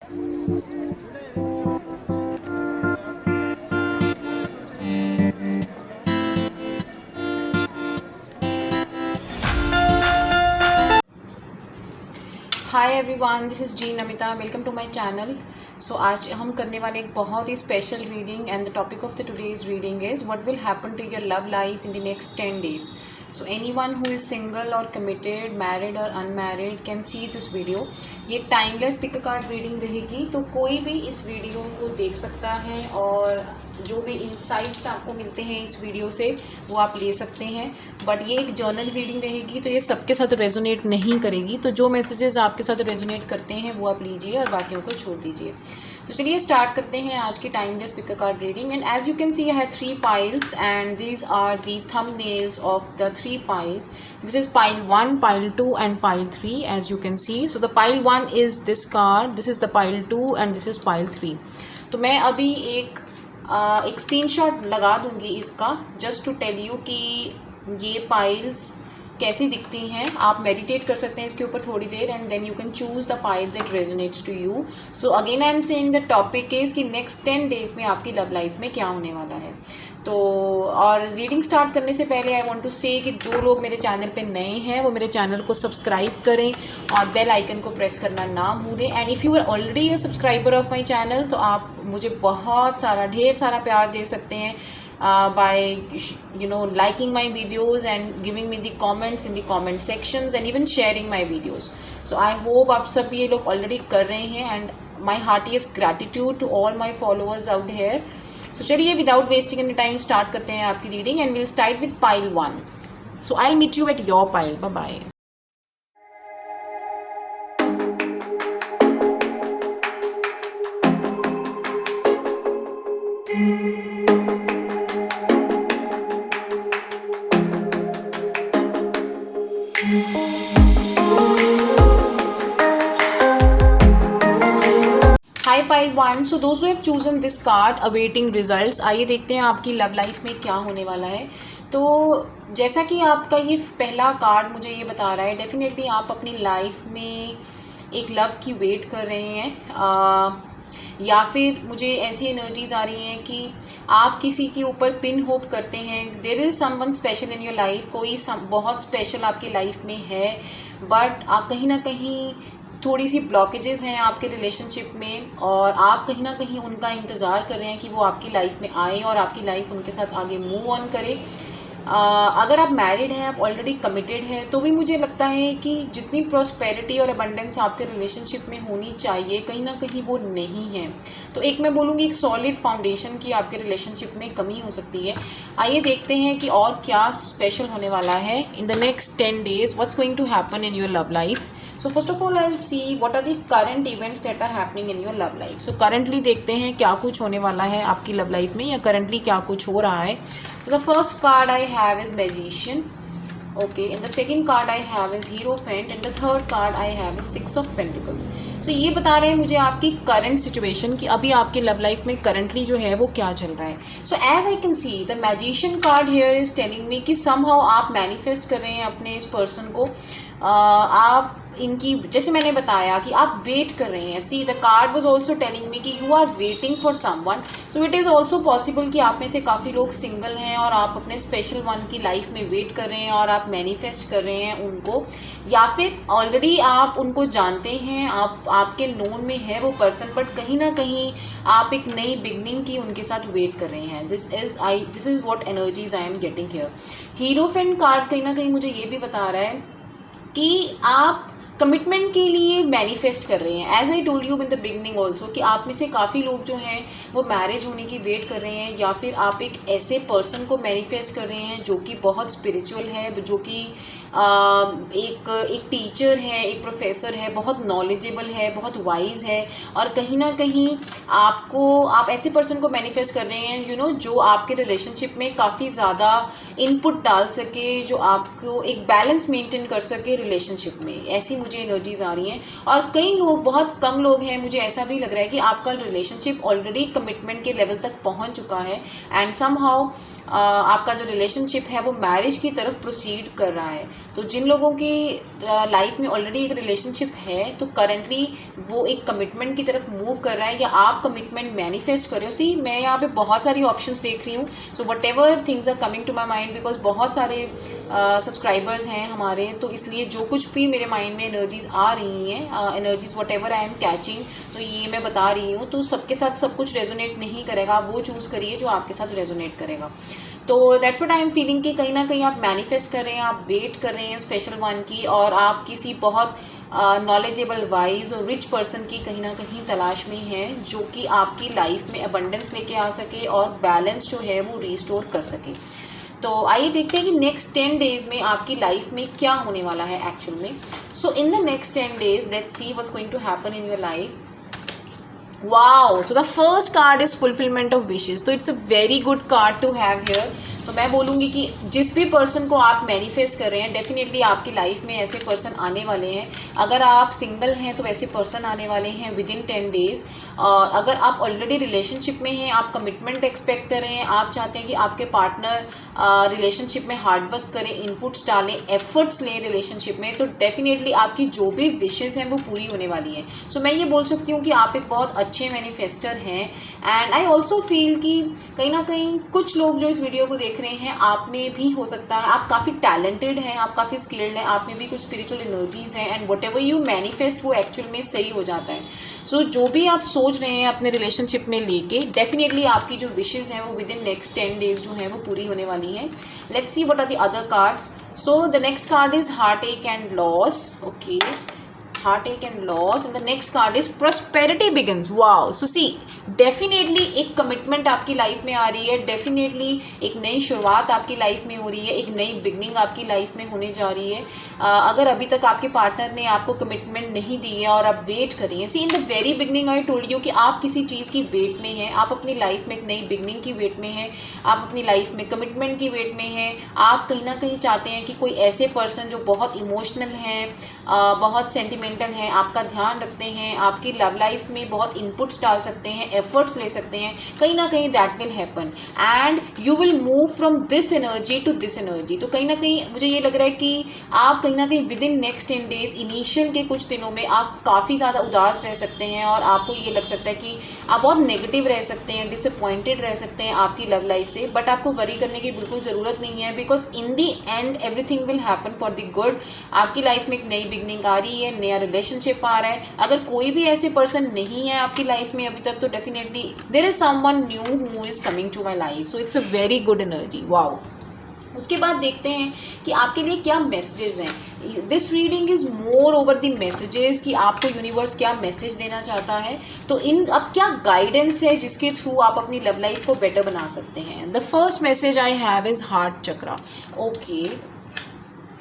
Hi everyone, this is G Namita. Welcome to my channel. So आज हम करने वाले एक बहुत ही special reading and the topic of the today's reading is what will happen to your love life in the next 10 days। So anyone who is single और committed, married और unmarried can see this video. ये timeless pick a card reading रहेगी, तो कोई भी इस video को देख सकता है और जो भी इंसाइट्स आपको मिलते हैं इस वीडियो से वो आप ले सकते हैं। बट ये एक जर्नल रीडिंग रहेगी, तो ये सबके साथ रेजोनेट नहीं करेगी। तो जो मैसेजेस आपके साथ रेजोनेट करते हैं वो आप लीजिए और बाकियों को छोड़ दीजिए। तो चलिए स्टार्ट करते हैं आज की timeless pick a card reading. And as you can see I have 3 piles and these are the thumbnails of the 3 piles. This is pile 1, pile 2 and pile 3 as you can see. So the pile 1 is this card, this is the pile 2 and this is pile 3. तो मैं अभी एक screenshot लगा दूंगी इसका, just to tell you कि ये piles कैसी दिखती हैं। आप मेडिटेट कर सकते हैं इसके ऊपर थोड़ी देर and then you can choose the pile that resonates to you. So again I am saying the topic is कि नेक्स्ट 10 days में आपकी लव लाइफ में क्या होने वाला है। तो और रीडिंग स्टार्ट करने से पहले आई वांट टू से कि जो लोग मेरे चैनल पे नए हैं वो मेरे चैनल को सब्सक्राइब करें और बेल आइकन को प्रेस करना ना भूलें। And if you are already a subscriber of my channel, तो आप मुझे बहुत सारा ढेर सारा प्यार दे सकते हैं by liking my videos and giving me the comments in the comment sections and even sharing my videos. So I hope आप सब ये लोग already कर रहे हैं and my heartiest gratitude to all my followers out here. So चलिए without wasting any time start करते हैं आपकी reading and we'll start with pile 1. So I'll meet you at your pile. Bye bye. High pile 1, so those who have chosen this card awaiting results. आइए देखते हैं आपकी love life में क्या होने वाला है। तो जैसा कि आपका ये पहला कार्ड मुझे ये बता रहा है, डेफिनेटली आप अपनी लाइफ में एक लव की वेट कर रहे हैं, या फिर मुझे ऐसी एनर्जीज आ रही हैं कि आप किसी के ऊपर पिन होप करते हैं। There is someone special in your life, कोई बहुत स्पेशल आपकी लाइफ में है, बट आप कहीं ना कहीं थोड़ी सी ब्लॉकेजेस हैं आपके रिलेशनशिप में और आप कहीं ना कहीं उनका इंतज़ार कर रहे हैं कि वो आपकी लाइफ में आए और आपकी लाइफ उनके साथ आगे मूव ऑन करे। अगर आप मैरिड हैं, आप ऑलरेडी कमिटेड हैं, तो भी मुझे लगता है कि जितनी प्रॉस्पेरिटी और अबंडेंस आपके रिलेशनशिप में होनी चाहिए कहीं ना कहीं वो नहीं है। तो एक मैं बोलूँगी एक सॉलिड फाउंडेशन की आपके रिलेशनशिप में कमी हो सकती है। आइए देखते हैं कि और क्या स्पेशल होने वाला है in the next 10 days, what's going to happen in your love life. So first of all, I'll see what are the current events that are happening in your love life. So currently देखते हैं क्या कुछ होने वाला है आपकी love life में या currently क्या कुछ हो रहा है। So the first card I have is Magician. Okay, and the second card I have is Hierophant and the third card I have is Six of Pentacles. So ये बता रहे हैं मुझे आपकी current situation कि अभी आपके love life में currently जो है वो क्या चल रहा है। So as I can see, the Magician card here is telling me कि somehow आप manifest कर रहे हैं अपने इस person को। आप इनकी, जैसे मैंने बताया कि आप वेट कर रहे हैं। See the card was also telling me कि you are waiting for someone. So it is also possible कि आप में से काफ़ी लोग सिंगल हैं और आप अपने स्पेशल वन की लाइफ में वेट कर रहे हैं और आप मैनिफेस्ट कर रहे हैं उनको, या फिर ऑलरेडी आप उनको जानते हैं, आपके नोन में है वो पर्सन, बट कहीं ना कहीं आप एक नई बिगनिंग की उनके साथ वेट कर रहे हैं। This is what energies I am getting here. Hierophant card कहीं ना कहीं मुझे ये भी बता रहा है कि आप कमिटमेंट के लिए मैनिफेस्ट कर रहे हैं। As I told you in the beginning also कि आप में से काफ़ी लोग जो हैं वो मैरिज होने की वेट कर रहे हैं, या फिर आप एक ऐसे पर्सन को मैनिफेस्ट कर रहे हैं जो कि बहुत स्पिरिचुअल है, जो कि एक टीचर है, एक प्रोफेसर है, बहुत नॉलेजेबल है, बहुत वाइज है, और कहीं ना कहीं आप ऐसे पर्सन को मैनिफेस्ट कर रहे हैं जो आपके रिलेशनशिप में काफ़ी ज़्यादा इनपुट डाल सके, जो आपको एक बैलेंस मेंटेन कर सके रिलेशनशिप में। ऐसी मुझे एनर्जीज आ रही हैं। और कई लोग, बहुत कम लोग हैं, मुझे ऐसा भी लग रहा है कि आपका रिलेशनशिप ऑलरेडी कमिटमेंट के लेवल तक पहुंच चुका है एंड समहाउ आपका जो रिलेशनशिप है वो मैरिज की तरफ प्रोसीड कर रहा है। तो जिन लोगों की लाइफ में ऑलरेडी एक रिलेशनशिप है तो करंटली वो एक कमिटमेंट की तरफ मूव कर रहा है या आप कमिटमेंट मैनिफेस्ट कर रहे हो। सी मैं यहाँ पे बहुत सारी ऑप्शंस देख रही हूँ। So whatever things are coming to my mind, because बहुत सारे सब्सक्राइबर्स हैं हमारे, तो इसलिए जो कुछ भी मेरे माइंड में एनर्जीज आ रही हैं, energies what ever I am catching, तो ये मैं बता रही हूँ। तो सबके साथ सब कुछ रेजोनेट नहीं करेगा, आप वो चूज़ करिए जो आपके साथ रेजोनेट करेगा। तो that's what I am feeling कि कहीं ना कहीं आप मैनिफेस्ट कर रहे हैं, आप वेट कर रहे हैं स्पेशल वन की, और आप किसी बहुत नॉलेजेबल वाइज और रिच पर्सन की कहीं ना कहीं तलाश में हैं जो कि आपकी लाइफ में अबंडेंस लेके आ सके और बैलेंस जो है वो रिस्टोर कर सके। तो आइए देखते हैं कि नेक्स्ट 10 डेज में आपकी लाइफ में क्या होने वाला है एक्चुअल में। So in the next 10 days let's see what's going to happen in your life. Wow, so the first card is fulfilment of wishes. तो it's a very good card to have here. तो मैं बोलूँगी कि जिस भी person को आप manifest कर रहे हैं डेफिनेटली आपकी लाइफ में ऐसे पर्सन आने वाले हैं। अगर आप सिंगल हैं तो ऐसे पर्सन आने वाले हैं विद इन 10 डेज। और अगर आप ऑलरेडी रिलेशनशिप में हैं, आप कमिटमेंट एक्सपेक्ट कर रहे हैं, आप चाहते हैं कि आपके पार्टनर रिलेशनशिप में हार्डवर्क करें, इनपुट्स डालें, एफर्ट्स लें रिलेशनशिप में, तो डेफिनेटली आपकी जो भी विशेस हैं वो पूरी होने वाली हैं। सो मैं ये बोल सकती हूँ कि आप एक बहुत अच्छे मैनिफेस्टर हैं। एंड आई ऑल्सो फील कि कहीं ना कहीं कुछ लोग जो इस वीडियो को देख रहे हैं आप में भी हो सकता है, आप काफ़ी टैलेंटेड हैं, आप काफ़ी स्किल्ड हैं, आप में भी कुछ स्पिरिचुअल एनर्जीज़ हैं, and what ever you manifest वो एक्चुअल में सही हो जाता है। सो जो भी आप सोच रहे हैं अपने रिलेशनशिप में लेके डेफिनेटली आपकी जो विशेज़ हैं वो विद इन नेक्स्ट 10 डेज जो हैं वो पूरी होने वाली हैं। Let's see what are the other cards. So the next card is heartache and loss. Okay, heartache and loss, and the next card is prosperity begins. Wow, so see definitely एक commitment आपकी life में आ रही है, definitely एक नई शुरुआत आपकी लाइफ में हो रही है, एक नई बिगनिंग आपकी लाइफ में होने जा रही है। अगर अभी तक आपके पार्टनर ने आपको कमिटमेंट नहीं दी है और आप वेट कर रही हैं, see in the very beginning I told you कि आप किसी चीज़ की वेट में हैं, आप अपनी लाइफ में एक नई बिगनिंग की वेट में हैं, आप अपनी लाइफ में कमिटमेंट की वेट में हैं। आप कहीं ना कहीं चाहते हैं कि कोई ऐसे पर्सन जो बहुत इमोशनल हैं, बहुत सेंटिमेंटल हैं, आपका ध्यान रखते हैं, आपकी लव लाइफ में बहुत इनपुट्स डाल सकते हैं, एफर्ट्स ले सकते हैं, कहीं ना कहीं that will happen and you will move from this energy to this energy. तो कहीं ना कहीं मुझे ये लग रहा है कि आप कहीं ना कहीं with in next 10 days initial के कुछ दिनों में आप काफ़ी ज़्यादा उदास रह सकते हैं और आपको ये लग सकता है कि आप बहुत नेगेटिव रह सकते हैं, डिसअपॉइंटेड रह सकते हैं आपकी लव लाइफ से। बट आपको वरी करने की बिल्कुल ज़रूरत नहीं है, because in the and everything will happen for the good. आपकी लाइफ में एक नई बिगनिंग आ रही है, नया रिलेशनशिप आ रहा है। अगर कोई भी ऐसे पर्सन नहीं है आपकी लाइफ में अभी तक तो definitely there is someone new who is coming to my life. So it's a very good energy. Wow, उसके बाद देखते हैं कि आपके लिए क्या मैसेजेस हैं। This reading is more over the messages कि आपको यूनिवर्स क्या मैसेज देना चाहता है। तो इन अब क्या गाइडेंस है जिसके थ्रू आप अपनी लव लाइफ को बेटर बना सकते हैं। The first message I have is heart chakra. Okay,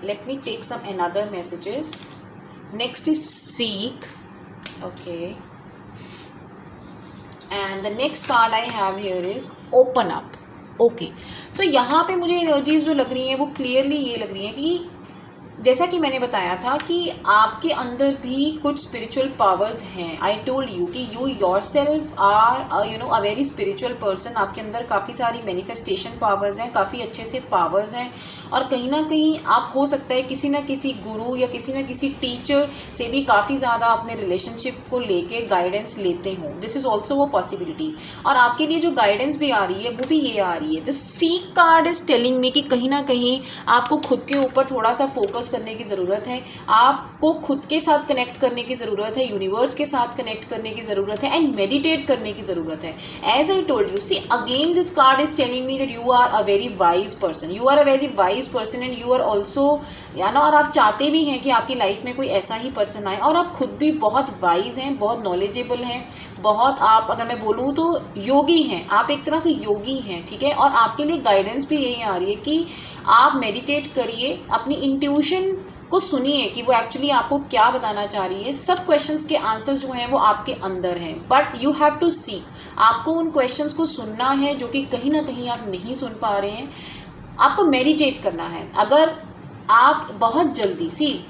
let me take some another messages. Next is seek. Okay, and the next card I have here is open up. Okay, so यहाँ पे मुझे energies जो लग रही हैं वो clearly ये लग रही हैं कि जैसा कि मैंने बताया था कि आपके अंदर भी कुछ स्पिरिचुअल पावर्स हैं। आई टोल्ड यू कि you yourself are you know a very spiritual person. आपके अंदर काफ़ी सारी मैनिफेस्टेशन पावर्स हैं, काफ़ी अच्छे से पावर्स हैं, और कहीं ना कहीं आप हो सकता है किसी ना किसी गुरु या किसी ना किसी टीचर से भी काफ़ी ज़्यादा अपने रिलेशनशिप को लेके गाइडेंस लेते हों। दिस इज़ ऑल्सो वो पॉसिबिलिटी। और आपके लिए जो गाइडेंस भी आ रही है वो भी ये आ रही है। The seek card is telling me कि कहीं ना कहीं आपको खुद के ऊपर थोड़ा सा फोकस करने की ज़रूरत है, आपको खुद के साथ कनेक्ट करने की ज़रूरत है, यूनिवर्स के साथ कनेक्ट करने की ज़रूरत है, एंड मेडिटेट करने की ज़रूरत है। As I told you, see again this card is telling me that you are a very wise person, you are a very wise person, and you are also या ना, और आप चाहते भी हैं कि आपकी लाइफ में कोई ऐसा ही पर्सन आए, और आप खुद भी बहुत वाइज हैं, बहुत नॉलेजेबल हैं, बहुत आप अगर मैं बोलूँ तो योगी हैं, आप एक तरह से योगी हैं, ठीक है। और आपके लिए गाइडेंस भी यही आ रही है कि आप मेडिटेट करिए, अपनी इंट्यूशन को सुनिए कि वो एक्चुअली आपको क्या बताना चाह रही है। सब क्वेश्चंस के आंसर्स जो हैं वो आपके अंदर हैं, but you have to seek. आपको उन क्वेश्चंस को सुनना है जो कि कहीं ना कहीं आप नहीं सुन पा रहे हैं। आपको मेडिटेट करना है। अगर आप बहुत जल्दी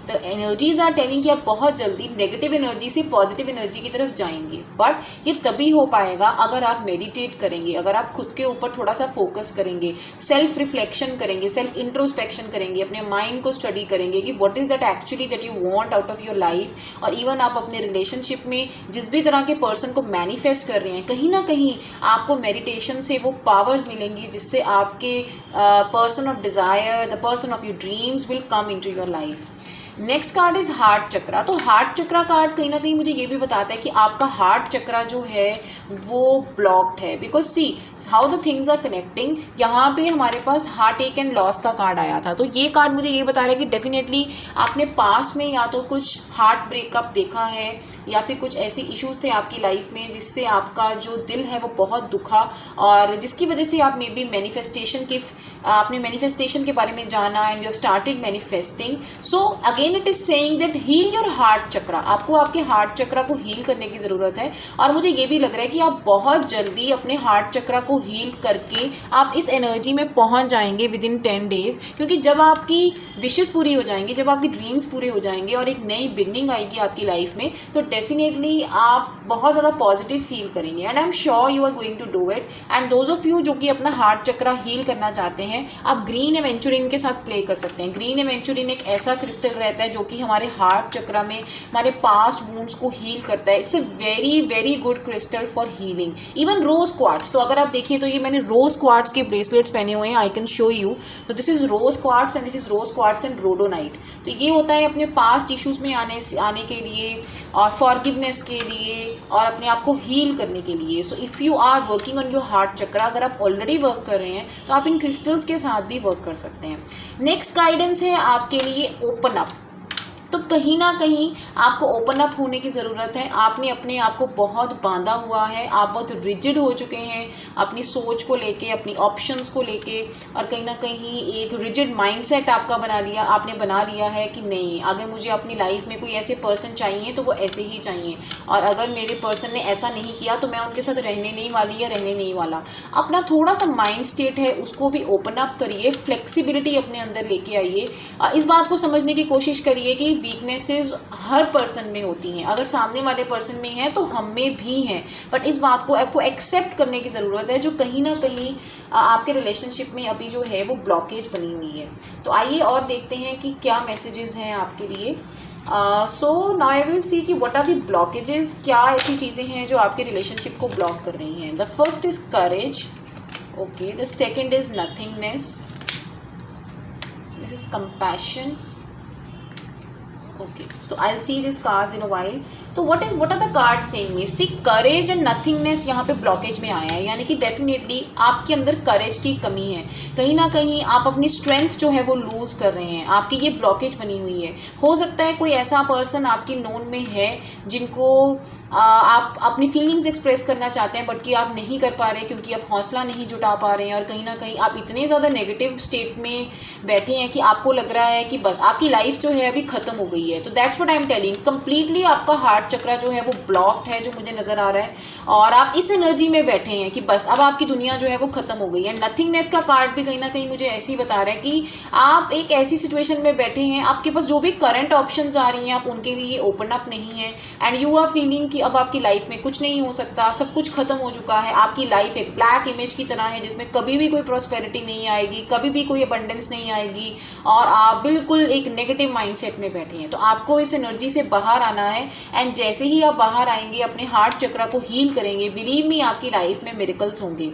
द एनर्जीज आर टेलिंग कि आप बहुत जल्दी नेगेटिव एनर्जी से पॉजिटिव एनर्जी की तरफ जाएंगे, बट ये तभी हो पाएगा अगर आप मेडिटेट करेंगे, अगर आप खुद के ऊपर थोड़ा सा फोकस करेंगे, सेल्फ रिफ्लेक्शन करेंगे, सेल्फ इंट्रोस्पेक्शन करेंगे, अपने माइंड को स्टडी करेंगे कि what is that actually that you want out of your life. और इवन आप अपने रिलेशनशिप में जिस भी तरह के पर्सन को मैनिफेस्ट कर रहे हैं, कहीं ना कहीं आपको मेडिटेशन से वो पावर्स मिलेंगी जिससे आपके person of desire, the person of your dreams will come into your life. Next card is heart chakra. तो हार्ट चक्रा कार्ड कहीं ना कहीं मुझे ये भी बताता है कि आपका हार्ट चक्रा जो है वो ब्लॉक्ड है, because see how the things are connecting. यहाँ पे हमारे पास हार्ट एक एंड लॉस का कार्ड आया था, तो ये कार्ड मुझे ये बता रहा है कि डेफिनेटली आपने पास में या तो कुछ हार्ट ब्रेकअप देखा है या फिर कुछ ऐसे इश्यूज थे आपकी लाइफ में जिससे आपका जो दिल है वो बहुत दुखा, और जिसकी वजह से आप मे बी आपने मैनिफेस्टेशन के बारे में जाना and you have started manifesting. So again it is saying that heal your heart chakra. आपको आपके हार्ट चक्रा को हील करने की ज़रूरत है, और मुझे ये भी लग रहा है कि आप बहुत जल्दी अपने हार्ट चक्रा को हील करके आप इस एनर्जी में पहुंच जाएंगे विद इन 10 डेज, क्योंकि जब आपकी विशेस पूरी हो जाएंगी, जब आपकी ड्रीम्स पूरे हो जाएंगे और एक नई बिगनिंग आएगी आपकी लाइफ में, तो डेफिनेटली आप बहुत ज़्यादा पॉजिटिव फील करेंगे and I am sure you are going to do it. And those of you जो कि अपना हार्ट चक्रा हील करना चाहते हैं, आप ग्रीन एवेंचुरिन के साथ प्ले कर सकते हैं। ग्रीन एवेंचुरिन एक ऐसा क्रिस्टल रहता है जो कि हमारे हार्ट चक्रा में हमारे पास्ट वुंड्स को हील करता है। It's a very very good crystal for healing. Even rose quartz, तो अगर आप देखिए तो ये मैंने रोज क्वार्ट्स के ब्रेसलेट्स पहने हुए हैं, आई कैन शो यू। तो this is rose quartz and this is rose quartz and rhodonite. तो ये होता है अपने पास्ट इश्यूज में आने के लिए और फॉरगिवनेस के लिए और अपने आप को हील करने के लिए। So if you are working on your heart chakra, अगर आप ऑलरेडी वर्क कर रहे हैं तो आप इन क्रिस्टल्स के साथ भी वर्क कर सकते हैं। नेक्स्ट गाइडेंस है आपके लिए ओपन अप। तो कहीं ना कहीं आपको ओपन अप होने की ज़रूरत है। आपने अपने आप को बहुत बांधा हुआ है, आप बहुत रिजिड हो चुके हैं अपनी सोच को लेके, अपनी ऑप्शंस को लेके, और कहीं ना कहीं एक रिजिड माइंडसेट आपका आपने बना लिया है कि नहीं, अगर मुझे अपनी लाइफ में कोई ऐसे पर्सन चाहिए तो वो ऐसे ही चाहिए, और अगर मेरे पर्सन ने ऐसा नहीं किया तो मैं उनके साथ रहने नहीं वाली या रहने नहीं वाला। अपना थोड़ा सा माइंड स्टेट है उसको भी ओपन अप करिए, फ्लेक्सिबिलिटी अपने अंदर लेके आइए। इस बात को समझने की कोशिश करिए कि वीकनेसेस हर पर्सन में होती हैं, अगर सामने वाले पर्सन में हैं तो हम में भी हैं, बट इस बात को आपको एक्सेप्ट करने की ज़रूरत है जो कहीं ना कहीं आपके रिलेशनशिप में अभी जो है वो ब्लॉकेज बनी हुई है। तो आइए और देखते हैं कि क्या मैसेजेस हैं आपके लिए। So now I will see कि व्हाट आर द ब्लॉकेजेस, क्या ऐसी चीज़ें हैं जो आपके रिलेशनशिप को ब्लॉक कर रही हैं। The first is courage, okay. The second is nothingness, this is compassion, okay, so I'll see these cards in a while. तो what are the cards saying me? See, courage and nothingness यहाँ पे blockage में आया है, यानी कि definitely आपके अंदर करेज की कमी है। कहीं ना कहीं आप अपनी स्ट्रेंथ जो है वो लूज़ कर रहे हैं, आपकी ये ब्लॉकेज बनी हुई है। हो सकता है कोई ऐसा पर्सन आपकी नोन में है जिनको आप अपनी फीलिंग्स एक्सप्रेस करना चाहते हैं बट कि आप नहीं कर पा रहे क्योंकि आप हौसला नहीं जुटा पा रहे हैं, और कहीं ना कहीं आप इतने ज़्यादा नेगेटिव स्टेट में बैठे हैं कि आपको लग रहा है कि बस आपकी लाइफ जो है अभी ख़त्म हो गई है। तो that's what I am telling, completely आपका हार्ट चक्रा जो है वो ब्लॉक्ड है, जो मुझे नज़र आ रहा है, और आप इस एनर्जी में बैठे हैं कि बस अब आपकी दुनिया जो है वो ख़त्म हो गई है। नथिंगनेस का कार्ड भी कहीं ना कहीं मुझे ऐसे ही बता रहा है कि आप एक ऐसी सिचुएशन में बैठे हैं, आपके पास जो भी करंट ऑप्शंस आ रही हैं आप उनके लिए ओपन अप नहीं है, एंड यू आर फीलिंग कि अब आपकी लाइफ में कुछ नहीं हो सकता, सब कुछ ख़त्म हो चुका है। आपकी लाइफ एक ब्लैक इमेज की तरह है जिसमें कभी भी कोई प्रॉस्पेरिटी नहीं आएगी, कभी भी कोई अबंडेंस नहीं आएगी, और आप बिल्कुल एक नेगेटिव माइंडसेट में बैठे हैं। तो आपको इस एनर्जी से बाहर आना है, एंड जैसे ही आप बाहर आएंगे, अपने हार्ट चक्रा को हील करेंगे, बिलीव मी आपकी लाइफ में मिरेकल्स होंगे।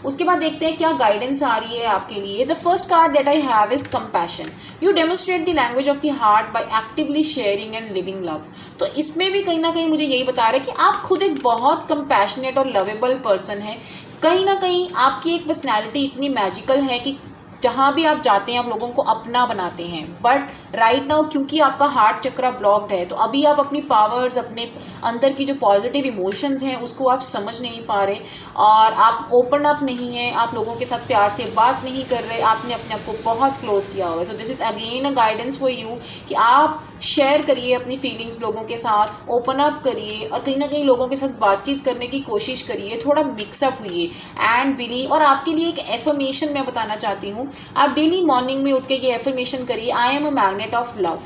उसके बाद देखते हैं क्या गाइडेंस आ रही है आपके लिए। The first card that I have is compassion. You demonstrate the language of the heart by actively sharing and living love. तो इसमें भी कहीं ना कहीं मुझे यही बता रहा है कि आप खुद एक बहुत कंपैशनेट और लवेबल पर्सन हैं। कहीं ना कहीं आपकी एक पर्सनैलिटी इतनी मैजिकल है कि जहाँ भी आप जाते हैं आप लोगों को अपना बनाते हैं, बट राइट नाउ क्योंकि आपका हार्ट चक्रा ब्लॉक्ड है, तो अभी आप अपनी पावर्स, अपने अंदर की जो पॉजिटिव इमोशंस हैं उसको आप समझ नहीं पा रहे और आप ओपन अप नहीं हैं, आप लोगों के साथ प्यार से बात नहीं कर रहे, आपने अपने आप को बहुत क्लोज किया हुआ है। So this is again a guidance for you कि आप शेयर करिए अपनी फीलिंग्स लोगों के साथ, ओपन अप करिए और कहीं ना कहीं लोगों के साथ बातचीत करने की कोशिश करिए, थोड़ा मिक्सअप हुई एंड बिलीव। और आपके लिए एक एफर्मेशन मैं बताना चाहती हूँ, आप डेली मॉर्निंग में उठ के ये एफर्मेशन करिए, आई am a magnet of love.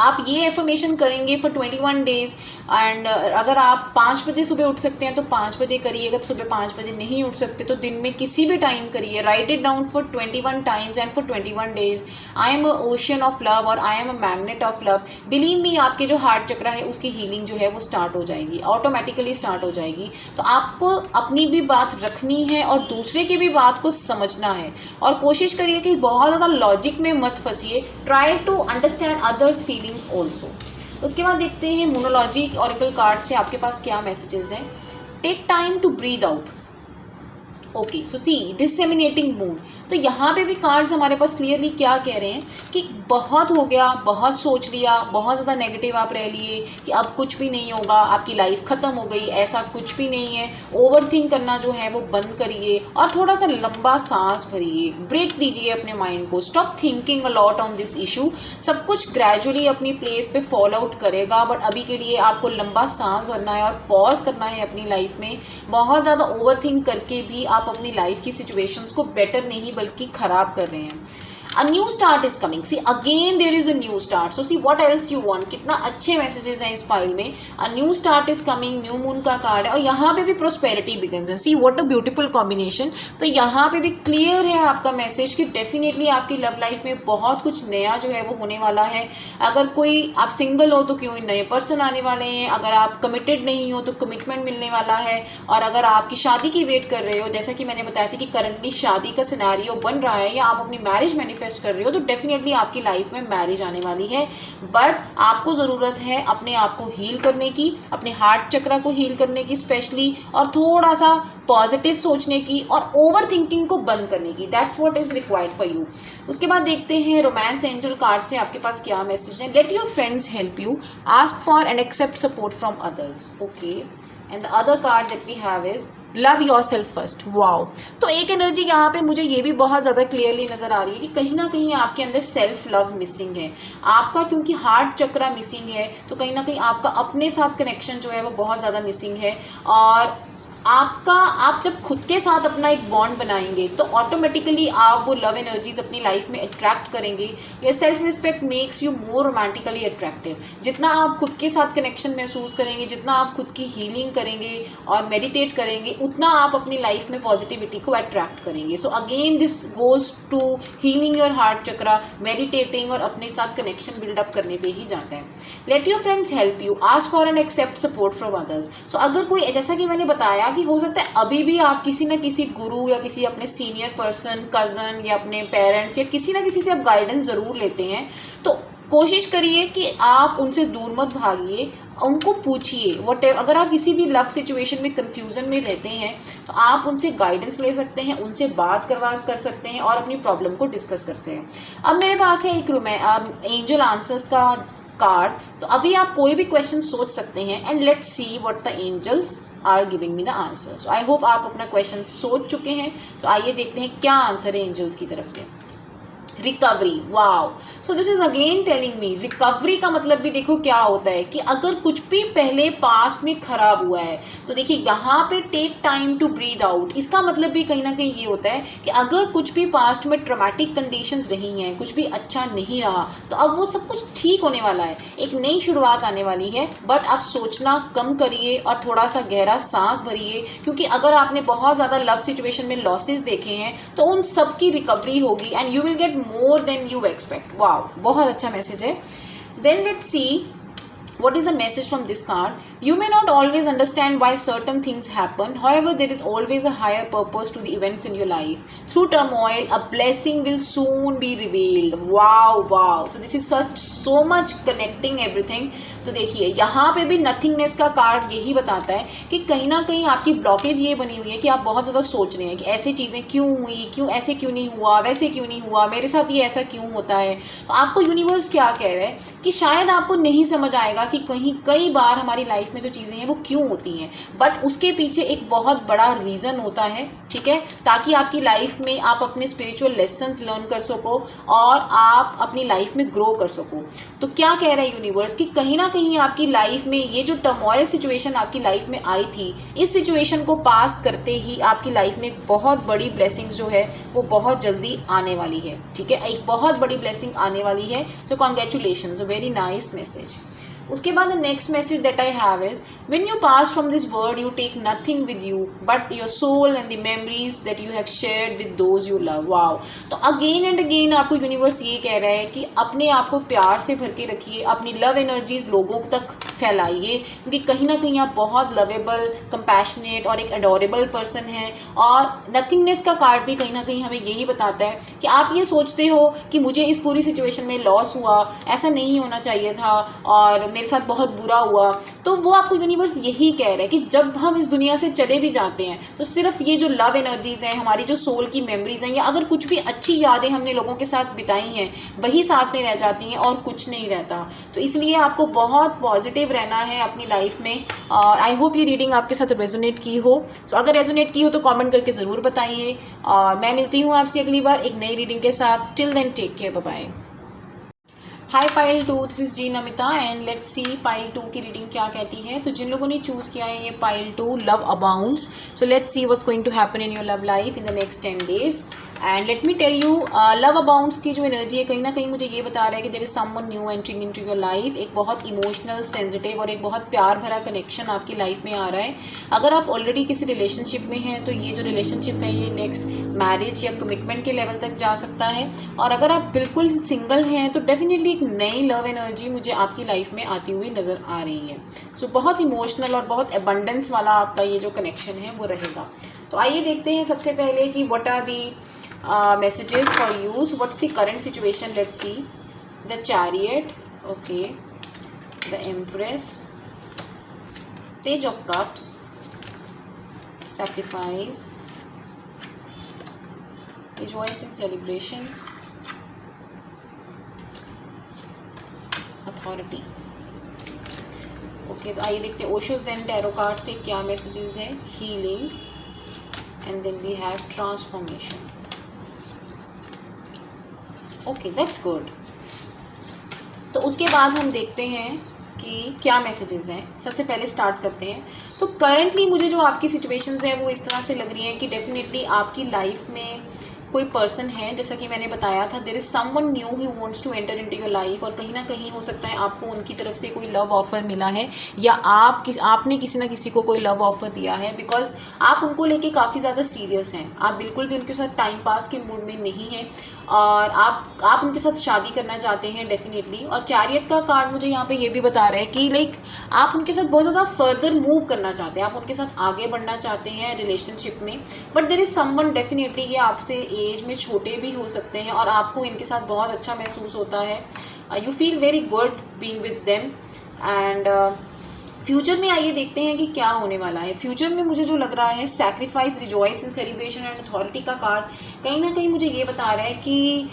आप ये एफर्मेशन करेंगे फॉर 21 डेज़ एंड अगर आप 5 बजे सुबह उठ सकते हैं तो 5 बजे करिए, अगर सुबह 5 बजे नहीं उठ सकते तो दिन में किसी भी टाइम करिए। Write it down for 21 times and for 21 days. I am a ocean of love और I am a magnet of love. Believe me, आपके जो हार्ट चक्रा है उसकी हीलिंग जो है वो स्टार्ट हो जाएगी, ऑटोमेटिकली स्टार्ट हो जाएगी। तो आपको अपनी भी बात रखनी है और दूसरे की भी बात को समझना है और कोशिश करिए कि बहुत ज़्यादा लॉजिक में मत फंसिए। Try to understand others feelings also. उसके बाद देखते हैं मोनोलॉजी ऑरेकल कार्ड से आपके पास क्या मैसेजेस हैं। Take time to breathe out. Okay, so see disseminating mood. तो यहाँ पे भी कार्ड्स हमारे पास क्लियरली क्या कह रहे हैं कि बहुत हो गया, बहुत सोच लिया, बहुत ज़्यादा नेगेटिव आप रह लिए कि अब कुछ भी नहीं होगा, आपकी लाइफ ख़त्म हो गई, ऐसा कुछ भी नहीं है। ओवर थिंक करना जो है वो बंद करिए और थोड़ा सा लंबा सांस भरिए, ब्रेक दीजिए अपने माइंड को। Stop thinking a lot on this issue. सब कुछ ग्रेजुअली अपनी प्लेस पे फॉल आउट करेगा, बट अभी के लिए आपको लंबा सांस भरना है और पॉज करना है अपनी लाइफ में। बहुत ज़्यादा ओवर थिंक करके भी आप अपनी लाइफ की सिचुएशंस को बेटर नहीं बल्कि ख़राब कर रहे हैं। A new start is coming. See, again there is a new start. So see what else you want. कितना अच्छे मैसेजेस हैं इस फाइल में। A new start is coming. New moon का कार्ड है और यहाँ पे भी prosperity begins है। See what a beautiful combination. तो यहाँ पे भी क्लियर है आपका मैसेज कि डेफिनेटली आपकी लव लाइफ में बहुत कुछ नया जो है वो होने वाला है। अगर कोई आप सिंगल हो तो कोई नए पर्सन आने वाले हैं, अगर आप कमिटेड नहीं हो तो कमिटमेंट मिलने वाला है, और अगर आपकी शादी की वेट कर रहे हो, जैसा कि मैंने बताया था कि करंटली शादी का सिनेरियो बन रहा है या आप अपनी मैरिज मैनिफेस्ट कर रहे हो, तो डेफिनेटली आपकी लाइफ में मैरिज आने वाली है। बट आपको ज़रूरत है अपने आप को हील करने की, अपने हार्ट चक्रा को हील करने की स्पेशली, और थोड़ा सा पॉजिटिव सोचने की और ओवर थिंकिंग को बंद करने की। That's what is required for you. उसके बाद देखते हैं रोमांस एंजल कार्ड से आपके पास क्या मैसेज है। Let your friends help you, ask for and accept support from others. Okay, and the other card that we have is love yourself first. Wow, तो एक एनर्जी यहाँ पे मुझे ये भी बहुत ज़्यादा क्लियरली नज़र आ रही है कि कहीं ना कहीं आपके अंदर सेल्फ लव मिसिंग है आपका, क्योंकि हार्ट चक्रा मिसिंग है तो कहीं ना कहीं आपका अपने साथ कनेक्शन जो है वो बहुत ज़्यादा मिसिंग है। और आप जब खुद के साथ अपना एक बॉन्ड बनाएंगे तो ऑटोमेटिकली आप वो लव एनर्जीज अपनी लाइफ में अट्रैक्ट करेंगे। ये self respect makes you more romantically attractive. जितना आप खुद के साथ कनेक्शन महसूस करेंगे, जितना आप खुद की हीलिंग करेंगे और मेडिटेट करेंगे, उतना आप अपनी लाइफ में पॉजिटिविटी को अट्रैक्ट करेंगे। So again this goes to healing your heart chakra, meditating और अपने साथ कनेक्शन बिल्डअप करने पे ही जाता है। Let your friends help you, ask for and accept support from others. So अगर कोई, जैसा कि मैंने बताया कि हो सकता है अभी भी आप किसी न किसी गुरु या किसी अपने सीनियर पर्सन, कज़न या अपने पेरेंट्स या किसी न किसी से आप गाइडेंस ज़रूर लेते हैं, तो कोशिश करिए कि आप उनसे दूर मत भागिए, उनको पूछिए। अगर आप किसी भी लव सिचुएशन में कन्फ्यूज़न में रहते हैं तो आप उनसे गाइडेंस ले सकते हैं, उनसे बात कर सकते हैं और अपनी प्रॉब्लम को डिस्कस करते हैं। अब मेरे पास है एक एंजल आंसर्स का कार्ड, तो अभी आप कोई भी क्वेश्चन सोच सकते हैं and let's see what the angels are giving me the answer. So I hope आप अपना क्वेश्चन सोच चुके हैं। तो आइए देखते हैं क्या आंसर है एंजल्स की तरफ से। Recovery, wow. So this is again telling me recovery का मतलब भी देखो क्या होता है कि अगर कुछ भी पहले पास्ट में खराब हुआ है तो देखिए यहाँ पे take time to breathe out, इसका मतलब भी कहीं ना कहीं ये होता है कि अगर कुछ भी पास्ट में ट्रॉमेटिक कंडीशंस रही हैं, कुछ भी अच्छा नहीं रहा, तो अब वो सब कुछ ठीक होने वाला है, एक नई शुरुआत आने वाली है। बट आप सोचना कम करिए और थोड़ा सा गहरा सांस भरिए, क्योंकि अगर आपने बहुत ज़्यादा लव सिचुएशन में लॉसेस देखे हैं तो उन सब की रिकवरी होगी and you will get more than you expect. Wow, बहुत अच्छा मैसेज है। Then let's see what is the message from this card. You may not always understand why certain things happen. However, there is always a higher purpose to the events in your life. Through turmoil, a blessing will soon be revealed. Wow, wow. So this is so much connecting everything. तो देखिए यहाँ पे भी nothingness का card यही बताता है कि कहीं ना कहीं आपकी ब्लॉकेज ये बनी हुई है कि आप बहुत ज़्यादा सोच रहे हैं कि ऐसी चीज़ें क्यों हुई, क्यों ऐसे क्यों नहीं हुआ, वैसे क्यों नहीं हुआ, मेरे साथ ये ऐसा क्यों होता है। तो आपको यूनिवर्स क्या कह रहा है कि शायद आपको नहीं समझ आएगा कि कई बार हमारी लाइफ में जो चीज़ें हैं वो क्यों होती हैं, बट उसके पीछे एक बहुत बड़ा रीज़न होता है, ठीक है, ताकि आपकी लाइफ में आप अपने स्पिरिचुअल लेसन्स लर्न कर सको और आप अपनी लाइफ में ग्रो कर सको। तो क्या कह रहा है यूनिवर्स कि कहीं ना कहीं आपकी लाइफ में ये जो टर्मोइल सिचुएशन आपकी लाइफ में आई थी, इस सिचुएशन को पास करते ही आपकी लाइफ में एक बहुत बड़ी ब्लेसिंग जो है वो बहुत जल्दी आने वाली है, ठीक है, एक बहुत बड़ी ब्लेसिंग आने वाली है। सो congratulations, a very nice message. उसके बाद the next message that I have is when you pass from this world you take nothing with you but your soul and the memories that you have shared with those you love. wow. तो again and again आपको universe ये कह रहा है कि अपने आप को प्यार से भर के रखिए, अपनी लव एनर्जीज लोगों तक फैलाइए, क्योंकि कहीं ना कहीं आप बहुत लवेबल, कंपैशनेट और एक अडोरेबल पर्सन हैं। और नथिंगनेस का कार्ड भी कहीं ना कहीं हमें यही बताता है कि आप ये सोचते हो कि मुझे इस पूरी सिचुएशन में लॉस हुआ, ऐसा नहीं होना चाहिए था और मेरे साथ बहुत बुरा हुआ। तो वो आपको यूनिवर्स यही कह रहा है कि जब हम इस दुनिया से चले भी जाते हैं तो सिर्फ ये जो लव एनर्जीज़ हैं, हमारी जो सोल की मेमोरीज़ हैं, या अगर कुछ भी अच्छी यादें हमने लोगों के साथ बिताई हैं वही साथ में रह जाती हैं और कुछ नहीं रहता। तो इसलिए आपको बहुत पॉजिटिव रहना है अपनी लाइफ में। और आई होप ये रीडिंग आपके साथ रेजोनेट की हो। सो अगर रेजोनेट की हो तो कमेंट करके ज़रूर बताइए और मैं मिलती हूँ आपसे अगली बार एक नई रीडिंग के साथ। Till then take care, bye bye. Hi pile 2, this is G Namita and let's see pile 2 की रीडिंग क्या कहती है। तो जिन लोगों ने चूज़ किया है ये pile 2 love abounds, so let's see what's going to happen in your love life in the next 10 days। And let me tell you, love abounds की जो एनर्जी है कहीं ना कहीं मुझे ये बता रहा है कि there is someone new entering into your life. एक बहुत इमोशनल, सेंसिटिव और एक बहुत प्यार भरा कनेक्शन आपकी लाइफ में आ रहा है। अगर आप ऑलरेडी किसी रिलेशनशिप में हैं तो ये जो रिलेशनशिप है ये नेक्स्ट मैरिज या कमिटमेंट के लेवल तक जा सकता है। और अगर आप बिल्कुल सिंगल हैं तो डेफिनेटली एक नई लव एनर्जी मुझे आपकी लाइफ में आती हुई नज़र आ रही है। सो बहुत इमोशनल और बहुत एबंडेंस वाला आपका ये जो कनेक्शन है वो रहेगा। तो आइए देखते हैं सबसे पहले कि what are the messages for you. So what's the current situation? Let's see. The Chariot, okay, the Empress, Page of Cups, Sacrifice, Rejoice in Celebration, Authority. Okay, तो आइए देखते हैं ओशो ज़ेन टैरो कार्ड से क्या मैसेजेस हैं। Healing and then we have transformation. Okay, that's good. तो उसके बाद हम देखते हैं कि क्या मैसेजेस हैं। सबसे पहले स्टार्ट करते हैं। तो करंटली मुझे जो आपकी सिचुएशंस हैं वो इस तरह से लग रही हैं कि डेफिनेटली आपकी लाइफ में कोई पर्सन है, जैसा कि मैंने बताया था, there is someone new he wants to enter into your life. और कहीं ना कहीं हो सकता है आपको उनकी तरफ से कोई लव ऑफ़र मिला है या आपने किसी ना किसी को कोई लव ऑफ़र दिया है, बिकॉज आप उनको लेके काफ़ी ज़्यादा सीरियस हैं। आप बिल्कुल भी उनके साथ टाइम पास के मूड में नहीं हैं और आप उनके साथ शादी करना चाहते हैं डेफिनेटली। और चैरियट का कार्ड मुझे यहाँ पे ये भी बता रहा है कि लाइक आप उनके साथ बहुत ज़्यादा फर्दर मूव करना चाहते हैं, आप उनके साथ आगे बढ़ना चाहते हैं रिलेशनशिप में। But there is someone, definitely ये आपसे एज में छोटे भी हो सकते हैं और आपको इनके साथ बहुत अच्छा महसूस होता है। You feel very good being with them. And future में आइए देखते हैं कि क्या होने वाला है। फ्यूचर में मुझे जो लग रहा है, sacrifice, rejoice in celebration and authority का कार्ड कहीं ना कहीं मुझे ये बता रहा है कि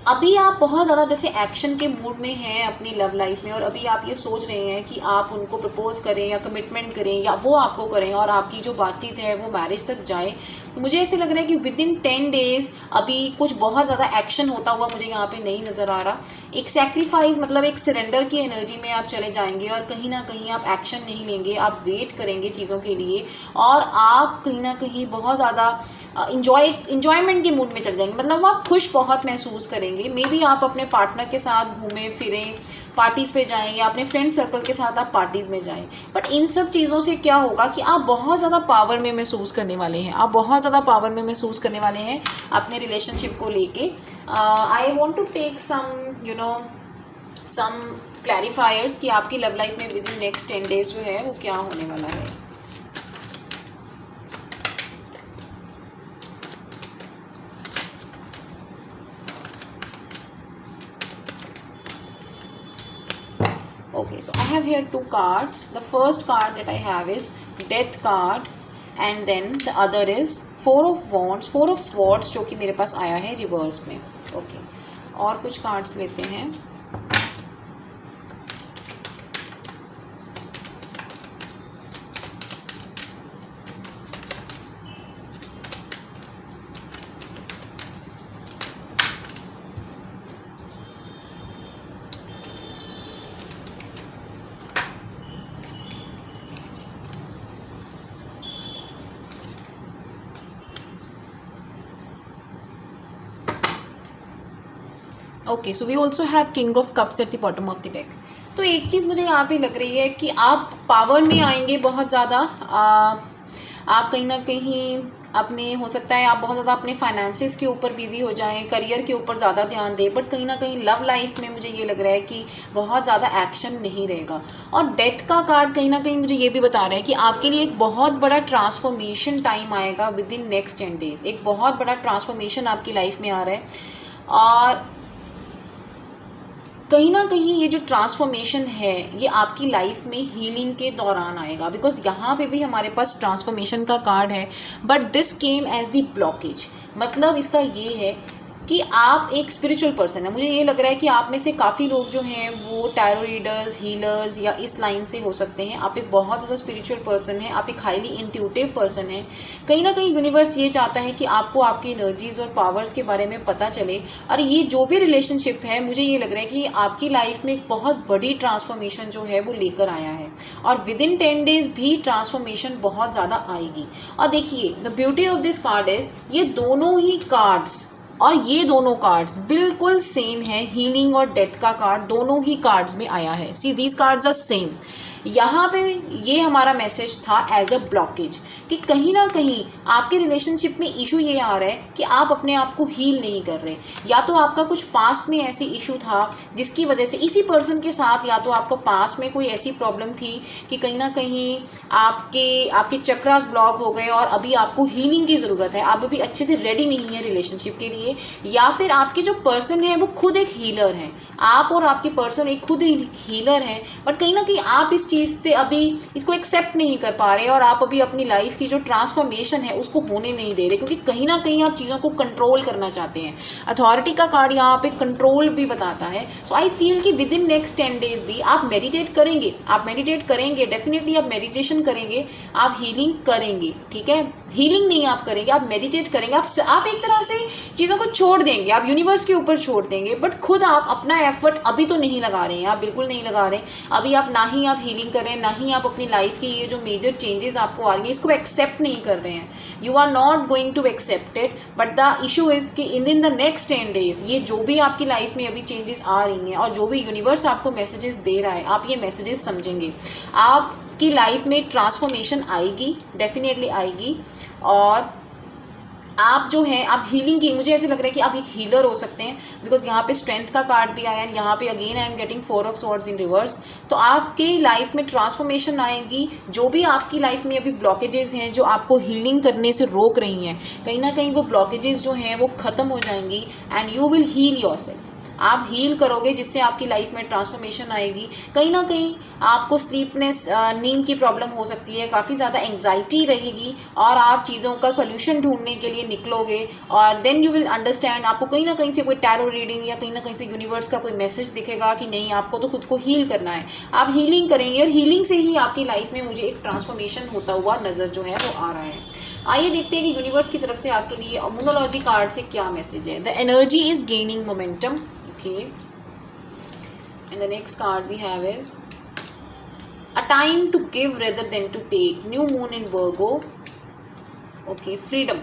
अभी आप बहुत ज़्यादा जैसे एक्शन के मूड में हैं अपनी लव लाइफ में, और अभी आप ये सोच रहे हैं कि आप उनको प्रपोज करें या कमिटमेंट करें या वो आपको करें और आपकी जो बातचीत है वो मैरिज तक जाए। तो मुझे ऐसे लग रहा है कि विद इन 10 days अभी कुछ बहुत ज़्यादा एक्शन होता हुआ मुझे यहाँ पे नहीं नज़र आ रहा। एक सेक्रीफाइस मतलब एक सरेंडर की एनर्जी में आप चले जाएंगे और कहीं ना कहीं आप एक्शन नहीं लेंगे, आप वेट करेंगे चीज़ों के लिए और आप कहीं ना कहीं बहुत ज़्यादा इंजॉयमेंट के मूड में चले जाएंगे। मतलब आप खुश बहुत महसूस करेंगे। मे बी आप अपने पार्टनर के साथ घूमें फिरें, पार्टीज़ पे जाएं या अपने फ्रेंड सर्कल के साथ आप पार्टीज़ में जाएं। बट इन सब चीज़ों से क्या होगा कि आप बहुत ज़्यादा पावर में महसूस करने वाले हैं, आप बहुत ज़्यादा पावर में महसूस करने वाले हैं अपने रिलेशनशिप को लेके। I want to take some clarifiers कि आपकी लव लाइफ में विद इन नेक्स्ट 10 डेज जो है वो क्या होने वाला है। Okay, so I have here two cards. The first card that I have is Death card and then the other is Four of Wands, Four of Swords जो कि मेरे पास आया है रिवर्स में। Okay, और कुछ कार्ड्स लेते हैं। Okay, so we also have king of cups at the bottom of the deck. तो एक चीज़ मुझे यहाँ पे लग रही है कि आप पावर में आएंगे बहुत ज़्यादा। आप कहीं ना कहीं अपने, हो सकता है आप बहुत ज़्यादा अपने फाइनेंसिस के ऊपर बिजी हो जाएं, करियर के ऊपर ज़्यादा ध्यान दें, बट कहीं ना कहीं लव लाइफ में मुझे ये लग रहा है कि बहुत ज़्यादा एक्शन नहीं रहेगा। और डेथ का कार्ड कहीं ना कहीं मुझे ये भी बता रहा है कि आपके लिए एक बहुत बड़ा ट्रांसफॉर्मेशन टाइम आएगा विद इन नेक्स्ट 10 डेज। एक बहुत बड़ा ट्रांसफॉर्मेशन आपकी लाइफ में आ रहा है और कहीं ना कहीं ये जो ट्रांसफॉर्मेशन है ये आपकी लाइफ में हीलिंग के दौरान आएगा, बिकॉज यहाँ पे भी हमारे पास ट्रांसफॉर्मेशन का कार्ड है, but this came as the blockage. मतलब इसका ये है कि आप एक स्पिरिचुअल पर्सन है। मुझे ये लग रहा है कि आप में से काफ़ी लोग जो हैं वो टैरो रीडर्स, हीलर्स या इस लाइन से हो सकते हैं। आप एक बहुत ज़्यादा स्पिरिचुअल पर्सन है, आप एक हाईली इंट्यूटिव पर्सन है। कहीं ना कहीं यूनिवर्स ये चाहता है कि आपको आपकी एनर्जीज़ और पावर्स के बारे में पता चले। और ये जो भी रिलेशनशिप है, मुझे ये लग रहा है कि आपकी लाइफ में एक बहुत बड़ी ट्रांसफॉर्मेशन जो है वो लेकर आया है और विद इन 10 डेज भी ट्रांसफॉर्मेशन बहुत ज़्यादा आएगी। और देखिए, the beauty of this card is ये दोनों ही कार्ड्स और ये दोनों कार्ड्स बिल्कुल सेम है। हीलिंग और डेथ का कार्ड दोनों ही कार्ड्स में आया है। See these cards are same. यहाँ पे ये हमारा मैसेज था एज अ ब्लॉकेज कि कहीं ना कहीं आपके रिलेशनशिप में इशू ये आ रहा है कि आप अपने आप को हील नहीं कर रहे। या तो आपका कुछ पास्ट में ऐसी इशू था जिसकी वजह से इसी पर्सन के साथ, या तो आपको पास्ट में कोई ऐसी प्रॉब्लम थी कि कहीं ना कहीं आपके चक्रास ब्लॉक हो गए और अभी आपको हीलिंग की ज़रूरत है। आप अभी अच्छे से रेडी नहीं है रिलेशनशिप के लिए, या फिर आपके जो पर्सन है वो खुद एक हीलर हैं। आप और आपके पर्सन एक खुद हीलर हैं, बट कहीं ना कहीं आप इस चीज़ से अभी इसको एक्सेप्ट नहीं कर पा रहे और आप अभी अपनी लाइफ की जो ट्रांसफॉर्मेशन है उसको होने नहीं दे रहे, क्योंकि कहीं ना कहीं आप चीज़ों को कंट्रोल करना चाहते हैं। अथॉरिटी का कार्ड यहाँ पे कंट्रोल भी बताता है। सो आई फील कि विद इन नेक्स्ट 10 डेज भी आप मेडिटेट करेंगे, डेफिनेटली आप मेडिटेशन करेंगे, आप हीलिंग करेंगे। ठीक है, हीलिंग नहीं आप करेंगे, आप मेडिटेट करेंगे। आप एक तरह से चीज़ों को छोड़ देंगे, आप यूनिवर्स के ऊपर छोड़ देंगे, बट खुद आप अपना एफर्ट अभी तो नहीं लगा रहे हैं। आप बिल्कुल नहीं लगा रहे हैं अभी। आप ना ही आप हीलिंग कर रहे हैं, ना ही आप अपनी लाइफ की ये जो मेजर चेंजेस आपको आ रही है इसको एक्सेप्ट नहीं कर रहे हैं। You are not going to accept it, but the issue is कि इन द नेक्स्ट 10 डेज ये जो भी आपकी लाइफ में अभी चेंजेस आ रही हैं और जो भी यूनिवर्स आपको मैसेजेस दे रहा है, आप ये मैसेजेस समझेंगे। आपकी लाइफ में ट्रांसफॉर्मेशन आएगी, डेफिनेटली आएगी। और आप जो हैं, आप हीलिंग की, मुझे ऐसे लग रहा है कि आप एक हीलर हो सकते हैं, बिकॉज यहाँ पे स्ट्रेंथ का कार्ड भी आया है। यहाँ पे again I am getting 4 of swords in reverse. तो आपकी लाइफ में ट्रांसफॉर्मेशन आएगी। जो भी आपकी लाइफ में अभी ब्लॉकेजेस हैं जो आपको हीलिंग करने से रोक रही हैं, कहीं ना कहीं वो ब्लॉकेजेस जो हैं वो ख़त्म हो जाएंगी and you will heal yourself. आप हील करोगे जिससे आपकी लाइफ में ट्रांसफॉर्मेशन आएगी। कहीं ना कहीं आपको स्लीपनेस, नींद की प्रॉब्लम हो सकती है, काफ़ी ज़्यादा एंग्जाइटी रहेगी और आप चीज़ों का सॉल्यूशन ढूंढने के लिए निकलोगे और देन यू विल अंडरस्टैंड। आपको कहीं ना कहीं से कोई टैरो रीडिंग या कहीं ना कहीं से यूनिवर्स का कोई मैसेज दिखेगा कि नहीं, आपको तो खुद को हील करना है। आप हीलिंग करेंगे और हीलिंग से ही आपकी लाइफ में मुझे एक ट्रांसफॉर्मेशन होता हुआ नज़र जो है वो आ रहा है। आइए देखते हैं कि यूनिवर्स की तरफ से आपके लिए न्यूमरोलॉजी कार्ड से क्या मैसेज है। The energy is gaining momentum. Okay, and the next card we have is a time to give rather than to take. New moon in Virgo. Okay, freedom.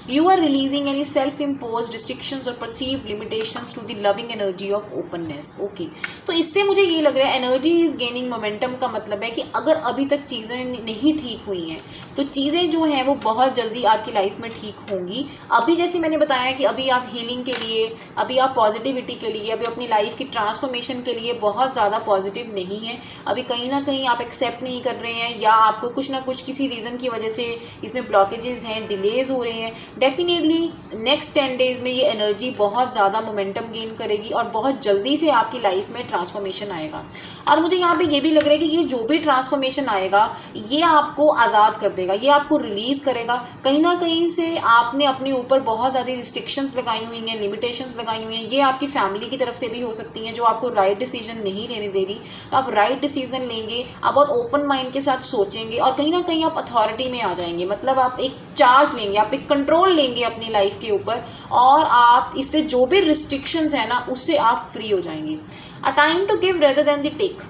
You are releasing any self impose restrictions और perceive limitations to the loving energy of openness. Okay, तो इससे मुझे ये लग रहा है energy is gaining momentum का मतलब है कि अगर अभी तक चीज़ें नहीं ठीक हुई हैं तो चीज़ें जो हैं वो बहुत जल्दी आपकी लाइफ में ठीक होंगी। अभी जैसे मैंने बताया कि अभी आप हीलिंग के लिए, अभी आप पॉजिटिविटी के लिए, अभी अपनी लाइफ की ट्रांसफॉर्मेशन के लिए बहुत ज़्यादा पॉजिटिव नहीं है। अभी कहीं ना कहीं आप एक्सेप्ट नहीं कर रहे हैं या आपको कुछ ना कुछ किसी रीज़न की वजह से इसमें ब्लॉकेजेस हैं, डिलेज हो रहे हैं। डेफिनेटली नेक्स्ट 10 डेज़ में ये एनर्जी बहुत ज़्यादा मोमेंटम गेन करेगी और बहुत जल्दी से आपकी लाइफ में ट्रांसफॉर्मेशन आएगा। और मुझे यहाँ पे ये भी लग रहा है कि ये जो भी ट्रांसफॉर्मेशन आएगा ये आपको आज़ाद कर देगा, ये आपको रिलीज़ करेगा। कहीं ना कहीं से आपने अपने ऊपर बहुत ज़्यादा रिस्ट्रिक्शंस लगाई हुई हैं, लिमिटेशंस लगाई हुई हैं। ये आपकी फैमिली की तरफ से भी हो सकती हैं जो आपको राइट डिसीजन नहीं लेने दे रही। आप राइट डिसीजन लेंगे, आप बहुत ओपन माइंड के साथ सोचेंगे और कहीं ना कहीं आप अथॉरिटी में आ जाएंगे। मतलब आप एक चार्ज लेंगे, आप एक कंट्रोल लेंगे अपनी लाइफ के ऊपर और आप इससे जो भी रिस्ट्रिक्शंस हैं ना उससे आप फ्री हो जाएंगे। A time to give rather than the take.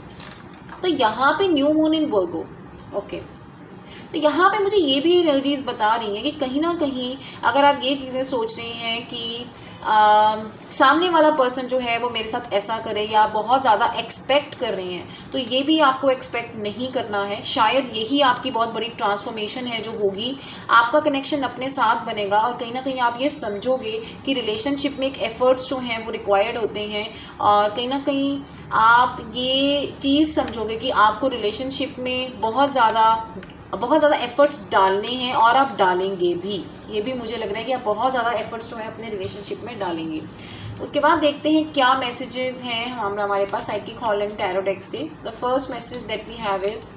तो यहाँ पे new moon in Virgo. Okay, तो यहाँ पे मुझे ये भी एनर्जीज बता रही हैं कि कहीं ना कहीं अगर आप ये चीज़ें सोच रहे हैं कि सामने वाला पर्सन जो है वो मेरे साथ ऐसा करे या बहुत ज़्यादा एक्सपेक्ट कर रहे हैं, तो ये भी आपको एक्सपेक्ट नहीं करना है। शायद यही आपकी बहुत बड़ी ट्रांसफॉर्मेशन है जो होगी। आपका कनेक्शन अपने साथ बनेगा और कहीं ना कहीं आप ये समझोगे कि रिलेशनशिप में एक एफ़र्ट्स जो हैं वो रिक्वायर्ड होते हैं और कहीं ना कहीं आप ये चीज़ समझोगे कि आपको रिलेशनशिप में बहुत ज़्यादा एफ़र्ट्स डालने हैं और आप डालेंगे भी। ये भी मुझे लग रहा है कि आप बहुत ज़्यादा एफ़र्ट्स जो है अपने रिलेशनशिप में डालेंगे। उसके बाद देखते हैं क्या मैसेजेस हैं हमारे पास psychic hall and tarot deck से। The first message that we have is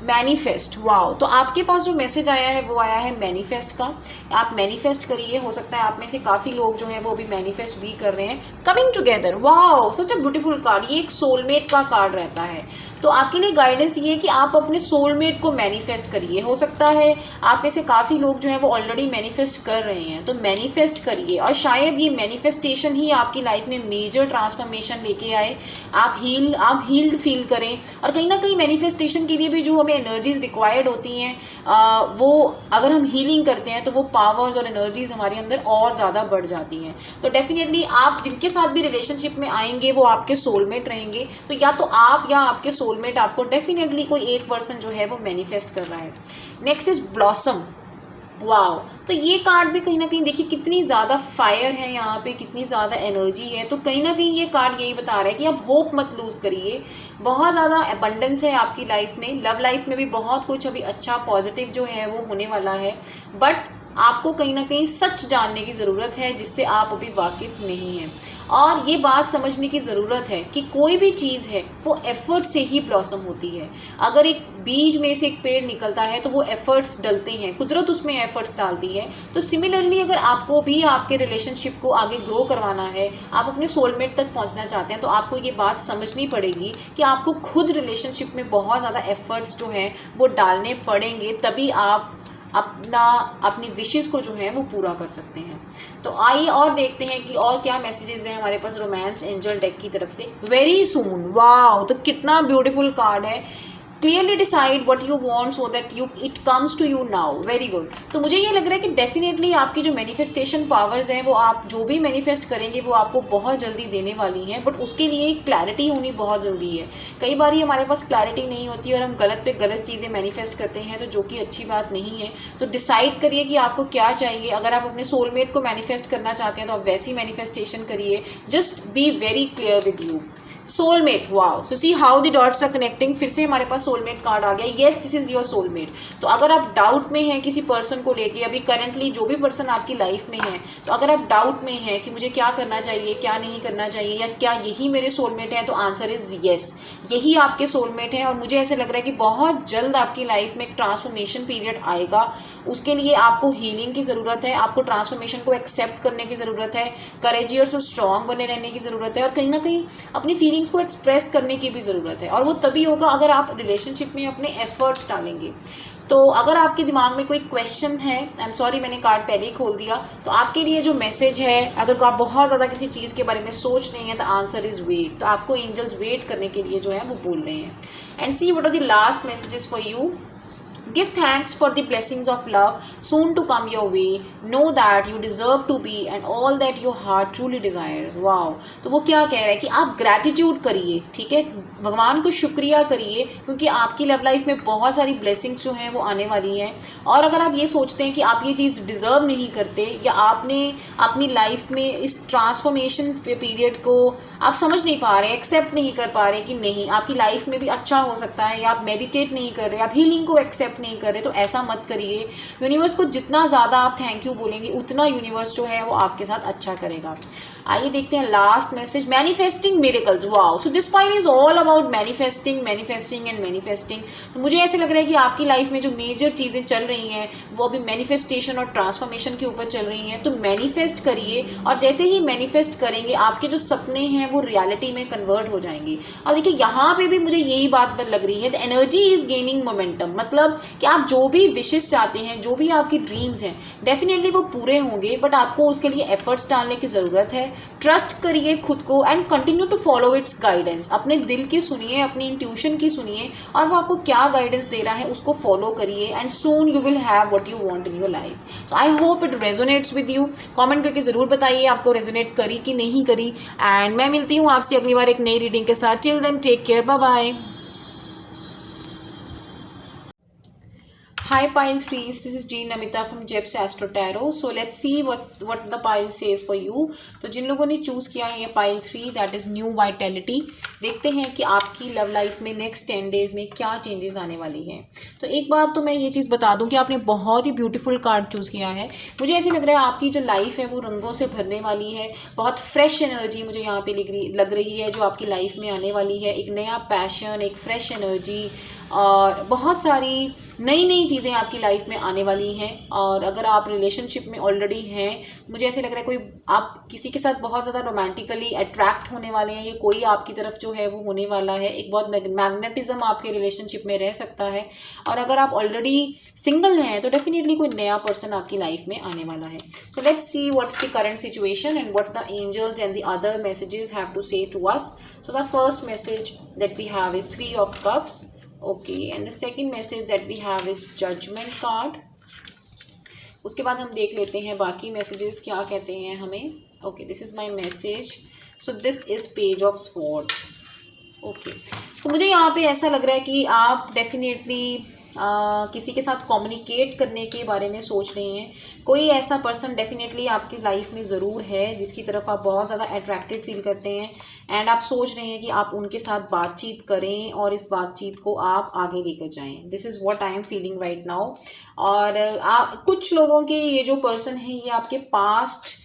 manifest. Wow, तो आपके पास जो मैसेज आया है वो आया है मैनिफेस्ट का। आप मैनिफेस्ट करिए। हो सकता है आप में से काफ़ी लोग जो हैं वो भी मैनिफेस्ट भी कर रहे हैं। Coming together, wow such a beautiful card. ये एक सोलमेट का कार्ड रहता है। तो आपके लिए गाइडेंस ये है कि आप अपने सोलमेट को मैनिफेस्ट करिए। हो सकता है आप में से काफ़ी लोग जो हैं वो ऑलरेडी मैनिफेस्ट कर रहे हैं, तो मैनिफेस्ट करिए और शायद ये मैनिफेस्टेशन ही आपकी लाइफ में मेजर ट्रांसफॉर्मेशन लेके आए। आप हील्ड फील करें और कहीं ना कहीं मैनिफेस्टेशन के लिए भी जो हमें एनर्जीज रिक्वायर्ड होती हैं वो अगर हम हीलिंग करते हैं तो वो पावर्स और एनर्जीज हमारे अंदर और ज़्यादा बढ़ जाती हैं। तो डेफिनेटली आप जिनके साथ भी रिलेशनशिप में आएंगे वो आपके सोलमेट रहेंगे। तो या तो आप या आपके सोलमेट आपको डेफिनेटली कोई एक पर्सन जो है वो मैनिफेस्ट कर रहा है। Next is blossom. वाओ, तो ये कार्ड भी कहीं ना कहीं देखिए कितनी ज़्यादा फायर है यहाँ पे, कितनी ज़्यादा एनर्जी है। तो कहीं ना कहीं ये कार्ड यही बता रहा है कि आप होप मत लूज़ करिए। बहुत ज़्यादा एबंडेंस है आपकी लाइफ में। लव लाइफ में भी बहुत कुछ अभी अच्छा पॉजिटिव जो है वो होने वाला है, बट आपको कहीं ना कहीं सच जानने की ज़रूरत है जिससे आप अभी वाकिफ़ नहीं हैं। और ये बात समझने की ज़रूरत है कि कोई भी चीज़ है वो एफ़र्ट से ही ब्लॉसम होती है। अगर एक बीज में से एक पेड़ निकलता है तो वो एफ़र्ट्स डलते हैं, कुदरत उसमें एफ़र्ट्स डालती है। तो सिमिलरली अगर आपको भी आपके रिलेशनशिप को आगे ग्रो करवाना है, आप अपने सोलमेट तक पहुंचना चाहते हैं, तो आपको ये बात समझनी पड़ेगी कि आपको खुद रिलेशनशिप में बहुत ज़्यादा एफ़र्ट्स जो हैं वो डालने पड़ेंगे, तभी आप अपनी विशेस को जो है वो पूरा कर सकते हैं। तो आइए और देखते हैं कि और क्या मैसेजेस हैं हमारे पास रोमांस एंजल डेक की तरफ से। Very soon. वाओ, तो कितना ब्यूटीफुल कार्ड है। Clearly decide what you want so that it comes to you now. Very good. तो मुझे ये लग रहा है कि डेफिनेटली आपकी जो मैनिफेस्टेशन पावर्स हैं वो आप जो भी मैनिफेस्ट करेंगे वो आपको बहुत जल्दी देने वाली हैं, बट उसके लिए क्लैरिटी होनी बहुत ज़रूरी है। कई बार हमारे पास क्लैरिटी नहीं होती और हम गलत पे गलत चीज़ें मैनिफेस्ट करते हैं, तो जो कि अच्छी बात नहीं है। तो डिसाइड करिए कि आपको क्या चाहिए। अगर आप अपने सोलमेट को मैनिफेस्ट करना चाहते हैं तो आप वैसी मैनिफेस्टेशन करिए। Just be very clear with you. Soulmate. Wow, so see how the dots are connecting. फिर से हमारे पास सोलमेट कार्ड आ गया। Yes, this is your soulmate. तो अगर आप डाउट में हैं किसी पर्सन को लेके, अभी करंटली जो भी पर्सन आपकी लाइफ में है, तो अगर आप डाउट में हैं कि मुझे क्या करना चाहिए, क्या नहीं करना चाहिए, या क्या यही मेरे सोलमेट है, तो आंसर इज़ येस, यही आपके सोलमेट है। और मुझे ऐसे लग रहा है कि बहुत जल्द आपकी लाइफ में एक ट्रांसफॉर्मेशन पीरियड आएगा। उसके लिए आपको हीलिंग की ज़रूरत है, आपको ट्रांसफॉर्मेशन को एक्सेप्ट करने की ज़रूरत है, करेजियस और स्ट्रॉन्ग बने रहने की ज़रूरत है, और कहीं ना कहीं अपनी फीलिंग्स को एक्सप्रेस करने की भी ज़रूरत है। और वो तभी होगा अगर आप रिलेशनशिप में अपने एफर्ट्स डालेंगे। तो अगर आपके दिमाग में कोई क्वेश्चन है, आई एम सॉरी मैंने कार्ड पहले ही खोल दिया, तो आपके लिए जो मैसेज है, अगर आप बहुत ज़्यादा किसी चीज़ के बारे में सोच रहे हैं तो आंसर इज़ वेट। तो आपको एंजल्स वेट करने के लिए जो है वो बोल रहे हैं। And see what are the last messages for you. Give thanks for the blessings of love soon to come your way. Know that you deserve to be and all that your heart truly desires. Wow. तो वो क्या कह रहा है कि आप gratitude करिए, ठीक है, भगवान को शुक्रिया करिए, क्योंकि आपकी लव लाइफ में बहुत सारी ब्लेसिंग्स जो हैं वो आने वाली हैं। और अगर आप ये सोचते हैं कि आप ये चीज़ डिज़र्व नहीं करते, या आपने अपनी लाइफ में इस ट्रांसफॉर्मेशन पीरियड को आप समझ नहीं पा रहे, एक्सेप्ट नहीं कर पा रहे कि नहीं आपकी लाइफ में भी अच्छा हो सकता है, या आप मेडिटेट नहीं कर रहे, आप हीलिंग को एक्सेप्ट नहीं कर रहे, तो ऐसा मत करिए। यूनिवर्स को जितना ज़्यादा आप थैंक यू बोलेंगे उतना यूनिवर्स जो है वो आपके साथ अच्छा करेगा। आइए देखते हैं last message, manifesting miracles. Wow, so this pile is all about manifesting manifesting and manifesting. तो मुझे ऐसे लग रहा है कि आपकी लाइफ में जो मेजर चीज़ें चल रही हैं वो अभी मैनिफेस्टेशन और ट्रांसफॉर्मेशन के ऊपर चल रही हैं। तो मैनिफेस्ट करिए, और जैसे ही मैनिफेस्ट करेंगे आपके जो सपने हैं वो रियलिटी में कन्वर्ट हो जाएंगे। और देखिए यहाँ पे भी मुझे यही बात लग रही है, the energy is gaining momentum, मतलब कि आप जो भी विशेस चाहते हैं, जो भी आपकी ड्रीम्स हैं, डेफिनेटली वो पूरे होंगे, बट आपको उसके लिए एफर्ट्स डालने की ज़रूरत है। ट्रस्ट करिए खुद को and continue to follow its guidance. अपने दिल की सुनिए, अपनी इंट्यूशन की सुनिए, और वो आपको क्या गाइडेंस दे रहा है उसको फॉलो करिए, and soon you will have what you want in your life. So I hope it resonates with you. Comment करके ज़रूर बताइए आपको रेजोनेट करी कि नहीं करी, एंड मैं मिलती हूँ आपसे अगली बार एक नई रीडिंग के साथ। Till then take care, bye bye. Hi pile 3, this is G Namita from Jeps Astro Tarot. So let's see what the pile says for you. तो जिन लोगों ने चूज़ किया है ये pile 3, that is new vitality, देखते हैं कि आपकी लव लाइफ में नेक्स्ट 10 डेज़ में क्या चेंजेस आने वाली हैं। तो एक बात तो मैं ये चीज़ बता दूं कि आपने बहुत ही ब्यूटीफुल कार्ड चूज़ किया है। मुझे ऐसे लग रहा है आपकी जो लाइफ है वो रंगों से भरने वाली है। बहुत फ्रेश एनर्जी मुझे यहाँ पे लग रही है जो आपकी लाइफ में आने वाली है। एक नया पैशन, एक फ्रेश एनर्जी, और बहुत सारी नई नई चीज़ें आपकी लाइफ में आने वाली हैं। और अगर आप रिलेशनशिप में ऑलरेडी हैं, मुझे ऐसे लग रहा है कोई आप किसी के साथ बहुत ज़्यादा रोमांटिकली अट्रैक्ट होने वाले हैं, ये कोई आपकी तरफ जो है वो होने वाला है। एक बहुत मैग्नेटिज्म आपके रिलेशनशिप में रह सकता है। और अगर आप ऑलरेडी सिंगल हैं तो डेफिनेटली कोई नया पर्सन आपकी लाइफ में आने वाला है। So let's see what's the current situation and what the angels and the other messages have to say to us. So the first message that we have is 3 of Cups. Okay, and the second message that we have is judgement card. उसके बाद हम देख लेते हैं बाकी messages क्या कहते हैं हमें। Okay, this is my message. So this is page of swords. Okay, तो मुझे यहाँ पे ऐसा लग रहा है कि आप डेफिनेटली किसी के साथ कम्युनिकेट करने के बारे में सोच रही हैं। कोई ऐसा पर्सन डेफिनेटली आपकी लाइफ में ज़रूर है जिसकी तरफ आप बहुत ज़्यादा अट्रैक्टेड फील करते हैं, एंड आप सोच रहे हैं कि आप उनके साथ बातचीत करें और इस बातचीत को आप आगे लेकर जाएं। This is what I am feeling right now. और कुछ लोगों के ये जो पर्सन है ये आपके पास्ट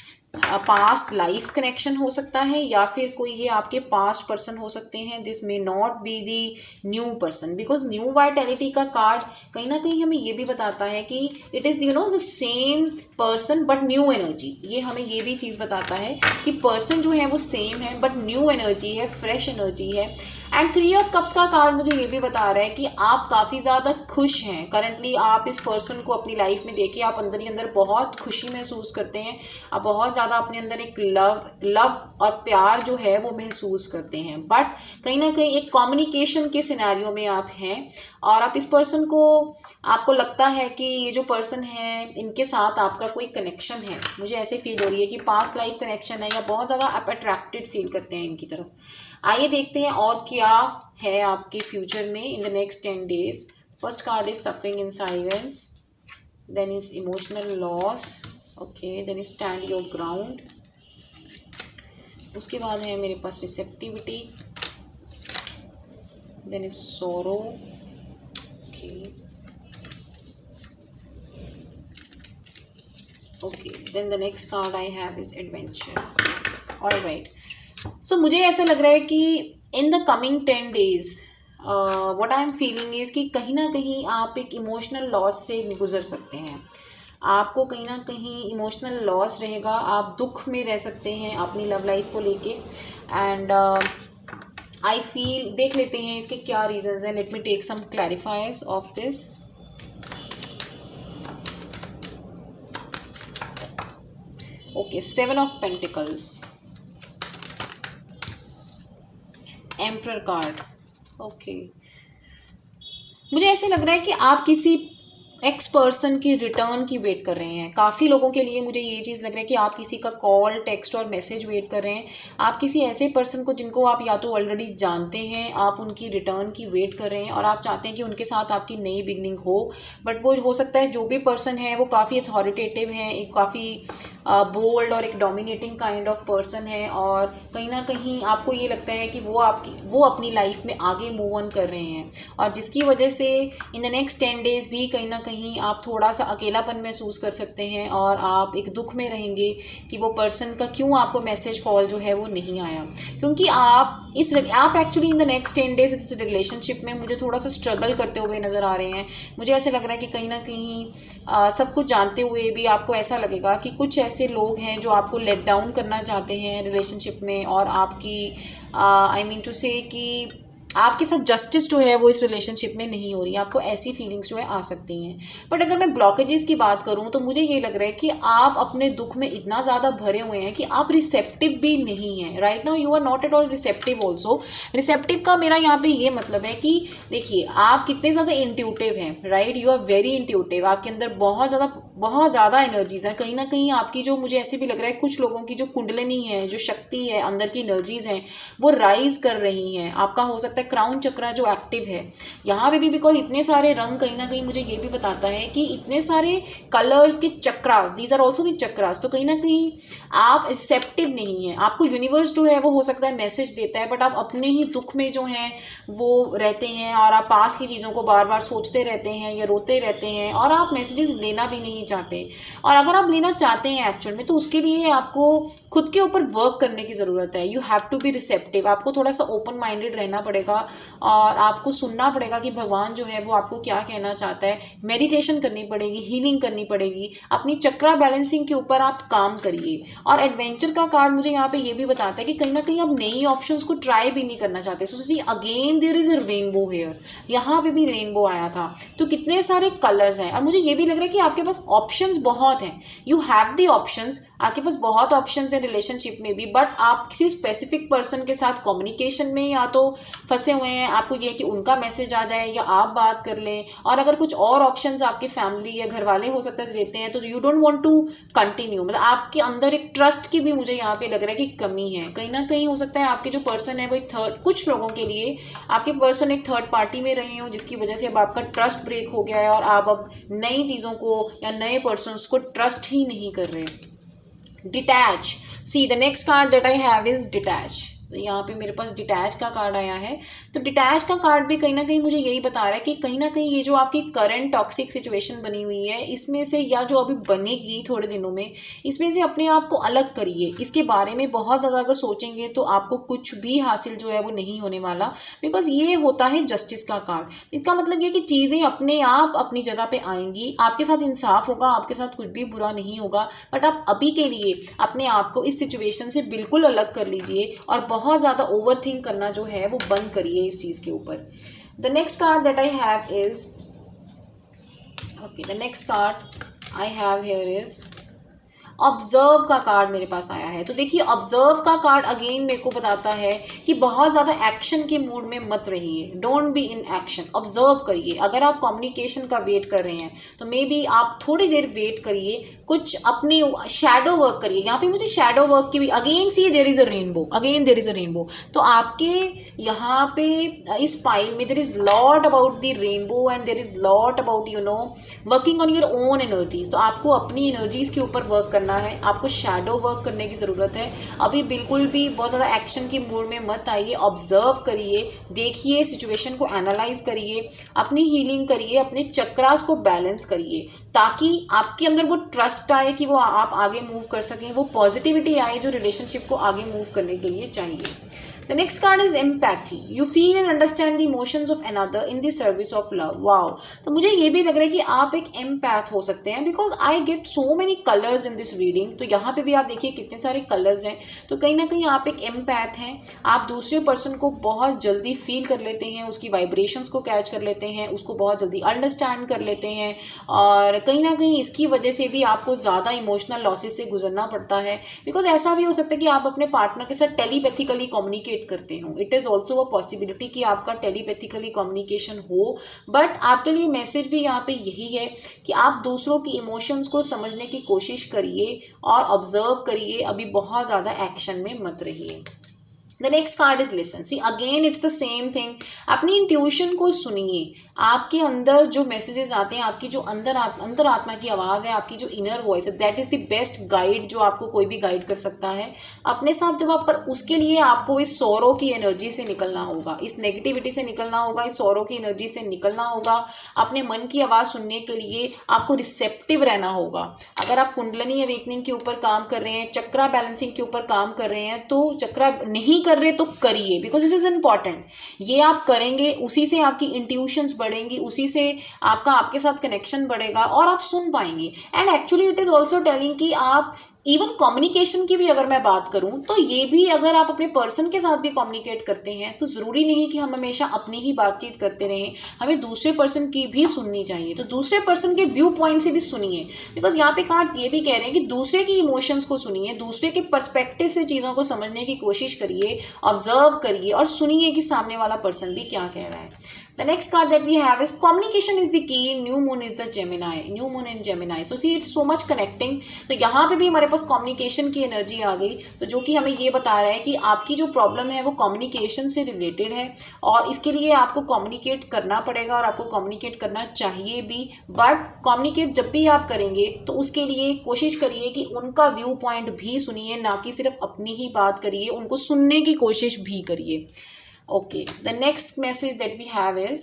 लाइफ कनेक्शन हो सकता है, या फिर कोई ये आपके पास्ट पर्सन हो सकते हैं। This may not be the new person, because new vitality का कार्ड कहीं ना कहीं हमें ये भी बताता है कि it is the same person but new energy. ये हमें ये भी चीज़ बताता है कि पर्सन जो है वो सेम है बट न्यू एनर्जी है, फ्रेश एनर्जी है। एंड 3 of Cups का कार्ड मुझे ये भी बता रहा है कि आप काफ़ी ज़्यादा खुश हैं करंटली। आप इस पर्सन को अपनी लाइफ में देखिए, आप अंदर ही अंदर बहुत खुशी महसूस करते हैं। आप बहुत ज़्यादा अपने अंदर एक लव और प्यार जो है वो महसूस करते हैं, बट कहीं ना कहीं एक कम्युनिकेशन के सिनेरियो में आप हैं। और आप इस पर्सन को, आपको लगता है कि ये जो पर्सन है इनके साथ आपका कोई कनेक्शन है। मुझे ऐसे फील हो रही है कि पास्ट लाइफ कनेक्शन है, या बहुत ज़्यादा आप अट्रैक्टेड फील करते हैं इनकी तरफ। आइए देखते हैं और क्या है आपके फ्यूचर में in the next 10 days। First card is suffering in silence, then is emotional loss, okay, then is stand your ground. उसके बाद है मेरे पास receptivity, then is sorrow, okay, then the next card I have is adventure. Alright, so मुझे ऐसा लग रहा है कि in the coming 10 days what I am feeling is कि कहीं ना कहीं आप एक इमोशनल लॉस से गुजर सकते हैं। आपको कहीं ना कहीं इमोशनल लॉस रहेगा, आप दुख में रह सकते हैं अपनी लव लाइफ को लेके। एंड आई फील, देख लेते हैं इसके क्या रीजंस हैं। Let me take some clarifiers of this. Okay, 7 of Pentacles, emperor card. Okay, मुझे ऐसे लग रहा है कि आप किसी एक्स पर्सन की रिटर्न की वेट कर रहे हैं। काफ़ी लोगों के लिए मुझे ये चीज़ लग रहा है कि आप किसी का कॉल, टेक्स्ट और मैसेज वेट कर रहे हैं। आप किसी ऐसे पर्सन को जिनको आप या तो ऑलरेडी जानते हैं, आप उनकी रिटर्न की वेट कर रहे हैं और आप चाहते हैं कि उनके साथ आपकी नई बिगनिंग हो। बट वो हो सकता है जो भी पर्सन है वो काफ़ी अथॉरिटेटिव है, एक काफ़ी बोल्ड और एक डोमिनेटिंग काइंड ऑफ पर्सन है, और कहीं ना कहीं आपको ये लगता है कि वो अपनी लाइफ में आगे मूव ऑन कर रहे हैं, और जिसकी वजह से इन द नेक्स्ट 10 डेज़ भी कहीं ना कहीं आप थोड़ा सा अकेलापन महसूस कर सकते हैं और आप एक दुख में रहेंगे कि वो पर्सन का क्यों आपको मैसेज कॉल जो है वो नहीं आया। क्योंकि आप actually in the next 10 days इस रिलेशनशिप में मुझे थोड़ा सा स्ट्रगल करते हुए नज़र आ रहे हैं। मुझे ऐसे लग रहा है कि कहीं ना कहीं सब कुछ जानते हुए भी आपको ऐसा लगेगा कि कुछ ऐसे लोग हैं जो आपको लेट डाउन करना चाहते हैं रिलेशनशिप में, और आपकी आई मीन टू से कि आपके साथ जस्टिस जो है वो इस रिलेशनशिप में नहीं हो रही। आपको ऐसी फीलिंग्स जो है आ सकती हैं। बट अगर मैं ब्लॉकेजेस की बात करूं तो मुझे ये लग रहा है कि आप अपने दुख में इतना ज़्यादा भरे हुए हैं कि आप रिसेप्टिव भी नहीं हैं। Right now you are not at all receptive also. Receptive का मेरा यहाँ पे ये मतलब है कि देखिए आप कितने ज़्यादा इंट्यूटिव हैं। Right, you are very intuitive. आपके अंदर बहुत ज़्यादा एनर्जीज़ हैं। कहीं ना कहीं आपकी जो, मुझे ऐसे भी लग रहा है कुछ लोगों की जो कुंडलिनी है, जो शक्ति है, अंदर की एनर्जीज़ हैं वो राइज कर रही हैं। आपका हो सकता है क्राउन चक्रा जो एक्टिव है यहाँ पे भी, बिकॉज इतने सारे रंग कहीं ना कहीं मुझे ये भी बताता है कि इतने सारे कलर्स के chakras, these are also the chakras. तो कहीं ना कहीं आप रिसेप्टिव नहीं है। आपको यूनिवर्स जो है वो हो सकता है मैसेज देता है, बट आप अपने ही दुख में जो हैं वो रहते हैं, और आप पास की चीज़ों को बार बार सोचते रहते हैं या रोते रहते हैं, और आप मैसेजेस लेना भी नहीं चाहते। और अगर आप लेना चाहते हैं एक्चुअल में, तो उसके लिए आपको खुद के ऊपर वर्क करने की ज़रूरत है। You have to be receptive. आपको थोड़ा सा ओपन माइंडेड रहना पड़ेगा और आपको सुनना पड़ेगा कि भगवान जो है वो आपको क्या कहना चाहता है। मेडिटेशन करनी पड़ेगी, हीलिंग करनी पड़ेगी, अपनी चक्रा बैलेंसिंग के ऊपर आप काम करिए। और एडवेंचर का कार्ड मुझे यहाँ पे ये भी बताता है कि कहीं ना कहीं आप नई ऑप्शंस को ट्राई भी नहीं करना चाहते। So see again there is a rainbow here. यहाँ पे भी रेनबो आया था, तो कितने सारे कलर्स हैं। और मुझे ये भी लग रहा है कि आपके पास ऑप्शंस बहुत हैं। You have the options. आपके पास बहुत ऑप्शंस हैं रिलेशनशिप में भी, बट आप किसी स्पेसिफिक पर्सन के साथ कम्युनिकेशन में या तो फंसे हुए हैं। आपको ये है कि उनका मैसेज आ जाए या आप बात कर लें, और अगर कुछ और ऑप्शंस आपके फैमिली या घर वाले हो सकता है देते हैं, तो you don't want to continue. मतलब आपके अंदर एक ट्रस्ट की भी मुझे यहाँ पे लग रहा है कि कमी है। कहीं ना कहीं हो सकता है आपके जो पर्सन है वो एक कुछ लोगों के लिए आपके पर्सन एक थर्ड पार्टी में रहे हो, जिसकी वजह से अब आपका ट्रस्ट ब्रेक हो गया है और आप अब नई चीज़ों को या नए पर्सन्स को ट्रस्ट ही नहीं कर रहे। Detach. See the next card that I have is detach. तो यहाँ पे मेरे पास डिटैच का कार्ड आया है। तो डिटैच का कार्ड भी कहीं ना कहीं मुझे यही बता रहा है कि कहीं ना कहीं ये जो आपकी करंट टॉक्सिक सिचुएशन बनी हुई है, इसमें से या जो अभी बनेगी थोड़े दिनों में, इसमें से अपने आप को अलग करिए। इसके बारे में बहुत ज़्यादा अगर सोचेंगे तो आपको कुछ भी हासिल जो है वो नहीं होने वाला, बिकॉज ये होता है जस्टिस का कार्ड। इसका मतलब ये कि चीज़ें अपने आप अपनी जगह पे आएंगी, आपके साथ इंसाफ होगा, आपके साथ कुछ भी बुरा नहीं होगा। बट आप अभी के लिए अपने आप को इस सिचुएशन से बिल्कुल अलग कर लीजिए और बहुत ज़्यादा ओवर थिंक करना जो है वो बंद करिए इस चीज़ के ऊपर। The next card that I have is the next card I have here is observe का कार्ड मेरे पास आया है। तो देखिए ऑब्जर्व का कार्ड अगेन मेरे को बताता है कि बहुत ज़्यादा एक्शन के मूड में मत रहिए। Don't be in action, observe करिए। अगर आप कम्युनिकेशन का वेट कर रहे हैं तो मे बी आप थोड़ी देर वेट करिए, कुछ अपनी शैडो वर्क करिए। यहाँ पे मुझे शैडो वर्क की भी again see there is a rainbow, again there is a rainbow. तो आपके यहाँ पे इस पाइल में there is lot about the rainbow and there is lot about working on your own energies. तो आपको अपनी एनर्जीज के ऊपर वर्क करना है, आपको शैडो वर्क करने की ज़रूरत है। अभी बिल्कुल भी बहुत ज़्यादा एक्शन के मूड में मत आइए, ऑब्जर्व करिए, देखिए सिचुएशन को एनालाइज करिए, अपनी हीलिंग करिए, अपने चक्रास को बैलेंस करिए, ताकि आपके अंदर वो ट्रस्ट आए कि वो आप आगे मूव कर सकें, वो पॉजिटिविटी आए जो रिलेशनशिप को आगे मूव करने के लिए चाहिए। The next card is empathy. You feel and understand the emotions of another in the service of love. Wow. तो मुझे ये भी लग रहा है कि आप एक empath हो सकते हैं, because I get so many colors in this reading. तो यहाँ पे भी आप देखिए कितने सारे colors हैं। तो कहीं ना कहीं आप एक empath हैं। आप दूसरे पर्सन को बहुत जल्दी फील कर लेते हैं, उसकी वाइब्रेशंस को कैच कर लेते हैं, उसको बहुत जल्दी अंडरस्टैंड कर लेते हैं, और कहीं ना कहीं इसकी वजह से भी आपको ज़्यादा इमोशनल लॉसेस से गुजरना पड़ता है। बिकॉज ऐसा भी हो सकता है कि आप अपने पार्टनर के साथ टेलीपैथिकली कम्युनिकेट कम्युनिकेट करते हो। It is also a possibility कि आपका टेलीपैथिकली कम्युनिकेशन हो, बट आपके लिए मैसेज भी यहाँ पे यही है कि आप दूसरों की इमोशंस को समझने की कोशिश करिए और ऑब्जर्व करिए, अभी बहुत ज़्यादा एक्शन में मत रहिए। The next card is listen. See again it's the same thing, अपनी इंट्यूशन को सुनिए। आपके अंदर जो मैसेजेस आते हैं, आपकी जो अंतरात्मा की आवाज़ है, आपकी जो इनर वॉइस है, that is the best guide जो आपको कोई भी गाइड कर सकता है अपने साथ। जब आप पर उसके लिए आपको इस सौरों की एनर्जी से निकलना होगा, इस नेगेटिविटी से निकलना होगा, इस सौरों की एनर्जी से निकलना होगा। अपने मन की आवाज़ सुनने के लिए आपको रिसेप्टिव रहना होगा। अगर आप कुंडलिनी अवेकनिंग के ऊपर काम कर रहे हैं, चक्रा बैलेंसिंग के ऊपर काम कर रहे हैं, तो चक्रा नहीं कर रहे तो करिए, बिकॉज दिस इज इम्पॉर्टेंट। ये आप करेंगे, उसी से आपकी इंट्यूशंस बढ़ेंगी, उसी से आपके साथ कनेक्शन बढ़ेगा और आप सुन पाएंगे। And actually it is also telling कि आप इवन कम्युनिकेशन की भी अगर मैं बात करूं तो ये भी, अगर आप अपने पर्सन के साथ भी कम्युनिकेट करते हैं तो ज़रूरी नहीं कि हम हमेशा अपनी ही बातचीत करते रहें, हमें दूसरे पर्सन की भी सुननी चाहिए। तो दूसरे पर्सन के व्यू पॉइंट से भी सुनिए, बिकॉज यहाँ पे कार्ड्स ये भी कह रहे हैं कि दूसरे की इमोशंस को सुनिए, दूसरे के पर्सपेक्टिव से चीज़ों को समझने की कोशिश करिए, ऑब्जर्व करिए और सुनिए कि सामने वाला पर्सन भी क्या कह रहा है। The next card that we have is communication is the key. New moon is the Gemini. New moon in Gemini. So see, it's so much connecting. तो यहाँ पे भी हमारे पास communication की एनर्जी आ गई, तो जो कि हमें ये बता रहा है कि आपकी जो प्रॉब्लम है वो communication से रिलेटेड है और इसके लिए आपको communicate करना पड़ेगा और आपको communicate करना चाहिए भी। बट communicate जब भी आप करेंगे तो उसके लिए कोशिश करिए कि उनका व्यू पॉइंट भी सुनिए, ना कि सिर्फ अपनी ही बात करिए, उनको सुनने की कोशिश भी करिए। Okay, the next message that we have is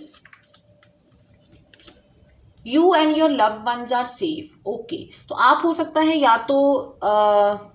you and your loved ones are safe. Okay, तो आप हो सकता है या तो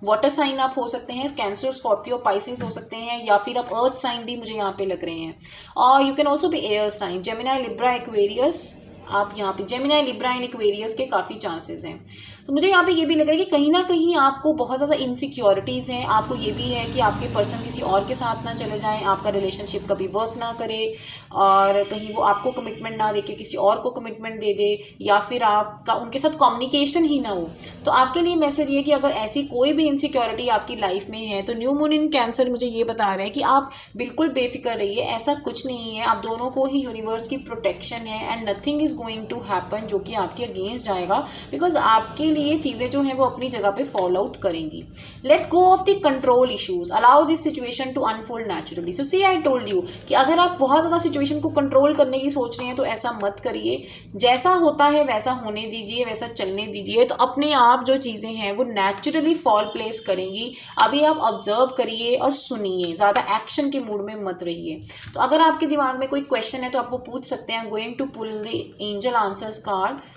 वाटर साइन आप हो सकते हैं, कैंसर, स्कॉर्पियो, पाइसेस हो सकते हैं, या फिर आप अर्थ साइन भी मुझे यहाँ पे लग रहे हैं, और you can also be air sign, Gemini, Libra, Aquarius. आप यहाँ पे जेमिनाई, लिब्रा एंड एक्वेरियस के काफ़ी चांसेस हैं। तो मुझे यहाँ पे ये भी लग रहा है कि कहीं ना कहीं आपको बहुत ज़्यादा इनसिक्योरिटीज़ हैं। आपको ये भी है कि आपके पर्सन किसी और के साथ ना चले जाएं, आपका रिलेशनशिप कभी वर्क ना करे और कहीं वो आपको कमिटमेंट ना दे के किसी और को कमिटमेंट दे दे, या फिर आपका उनके साथ कम्युनिकेशन ही ना हो। तो आपके लिए मैसेज ये कि अगर ऐसी कोई भी इनसिक्योरिटी आपकी लाइफ में है तो न्यू मून इन कैंसर मुझे ये बता रहा है कि आप बिल्कुल बेफिक्र रहिए, ऐसा कुछ नहीं है। आप दोनों को ही यूनिवर्स की प्रोटेक्शन है and nothing is going to happen जो कि आपके अगेंस्ट जाएगा, बिकॉज आपके लिए चीज़ें जो हैं वो अपनी जगह पे फॉलो आउट करेंगी। Let go of the control issues, allow this situation to unfold naturally. So see I told you कि अगर आप बहुत ज़्यादा सिचुएशन को कंट्रोल करने की सोच रहे हैं तो ऐसा मत करिए। जैसा होता है वैसा होने दीजिए, वैसा चलने दीजिए, तो अपने आप जो चीज़ें हैं वो नेचुरली फॉल प्लेस करेंगी। अभी आप ऑब्जर्व करिए और सुनिए, ज़्यादा एक्शन के मूड में मत रहिए। तो अगर आपके दिमाग में कोई क्वेश्चन है तो आप वो पूछ सकते हैं। I am going to pull the angel answers card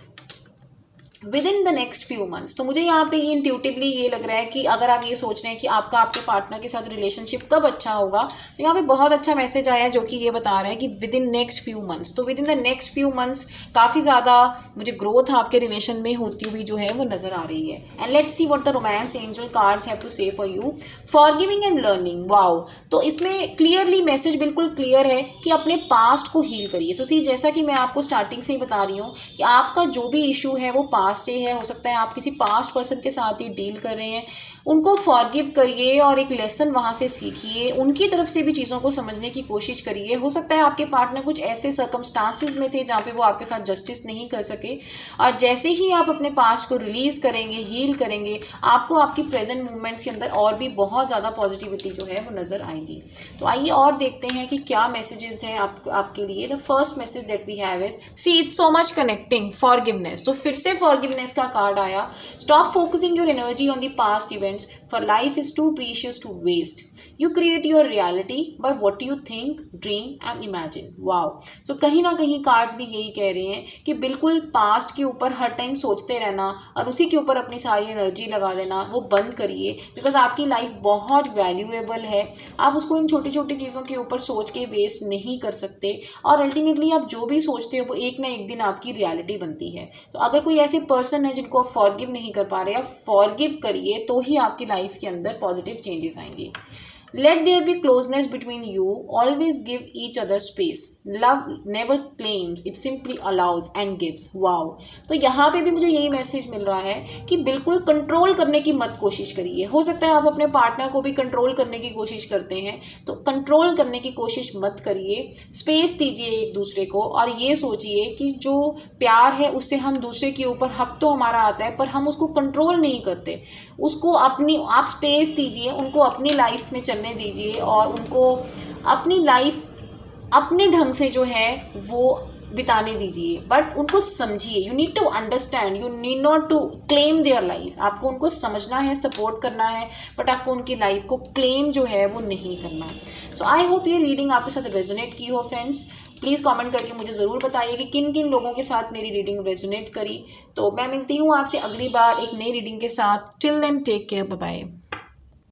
within the next few months. तो मुझे यहाँ पे ये इंट्यूटिवली ये लग रहा है कि अगर आप ये सोच रहे हैं कि आपका आपके पार्टनर के साथ रिलेशनशिप कब अच्छा होगा, तो यहाँ पे बहुत अच्छा मैसेज आया जो कि ये बता रहा है कि within next few months. तो within the next few months काफ़ी ज़्यादा मुझे ग्रोथ आपके रिलेशन में होती हुई जो है वो नज़र आ रही है। And let's see what the romance angel cards have to say for you. Forgiving and learning, wow. तो इसमें क्लियरली मैसेज बिल्कुल क्लियर है कि अपने पास्ट को हील करिए। सो सी, जैसा कि मैं आपको स्टार्टिंग से ही बता रही हूँ कि आपका जो भी इशू है वो पास्ट से है। हो सकता है आप किसी पास्ट पर्सन के साथ ही डील कर रहे हैं, उनको फॉरगिव करिए और एक लेसन वहाँ से सीखिए, उनकी तरफ से भी चीज़ों को समझने की कोशिश करिए। हो सकता है आपके पार्टनर कुछ ऐसे सर्कमस्टांसिस में थे जहाँ पे वो आपके साथ जस्टिस नहीं कर सके, और जैसे ही आप अपने पास्ट को रिलीज़ करेंगे, हील करेंगे, आपको आपकी प्रेजेंट मूवमेंट्स के अंदर और भी बहुत ज़्यादा पॉजिटिविटी जो है वो नज़र आएंगी। तो आइए और देखते हैं कि क्या मैसेजेस हैं आपके लिए। The first message that we have is see it's so much connecting, forgiveness. तो फिर से फॉरगिवनेस का कार्ड आया। Stop focusing your energy on the past events, for life is too precious to waste. You create your reality by what you think, dream and imagine. Wow. So कहीं ना कहीं cards भी यही कह रहे हैं कि बिल्कुल पास्ट के ऊपर हर टाइम सोचते रहना और उसी के ऊपर अपनी सारी एनर्जी लगा देना वो बंद करिए, बिकॉज आपकी लाइफ बहुत वैल्यूएबल है। आप उसको इन छोटी छोटी चीज़ों के ऊपर सोच के वेस्ट नहीं कर सकते, और अल्टीमेटली आप जो भी सोचते हो वो एक ना एक दिन आपकी रियलिटी बनती है। तो अगर कोई ऐसे पर्सन है जिनको आप फॉरगिव नहीं कर पा रहे, आप फॉरगिव करिए, तो ही आपकी लाइफ के अंदर पॉजिटिव चेंजेस आएंगे। Let there be closeness between you, always give each other space, love never claims, it simply allows and gives. Wow. तो यहाँ पे भी मुझे यही मैसेज मिल रहा है कि बिल्कुल कंट्रोल करने की मत कोशिश करिए। हो सकता है आप अपने पार्टनर को भी कंट्रोल करने की कोशिश करते हैं, तो कंट्रोल करने की कोशिश मत करिए, स्पेस दीजिए एक दूसरे को, और ये सोचिए कि जो प्यार है उससे हम दूसरे के ऊपर, हक तो हमारा आता है पर हम उसको कंट्रोल नहीं करते, उसको अपनी आप स्पेस दीजिए, उनको अपनी लाइफ में चलने दीजिए और उनको अपनी लाइफ अपने ढंग से जो है वो बिताने दीजिए, बट उनको समझिए। You need to understand, you need not to claim their life. आपको उनको समझना है, सपोर्ट करना है, बट आपको उनकी लाइफ को क्लेम जो है वो नहीं करना। सो आई होप ये रीडिंग आपके साथ रेजोनेट की हो फ्रेंड्स। प्लीज़ कमेंट करके मुझे ज़रूर बताइए कि किन किन लोगों के साथ मेरी रीडिंग रेजोनेट करी। तो मैं मिलती हूँ आपसे अगली बार एक नई रीडिंग के साथ। Till then take care, bye bye.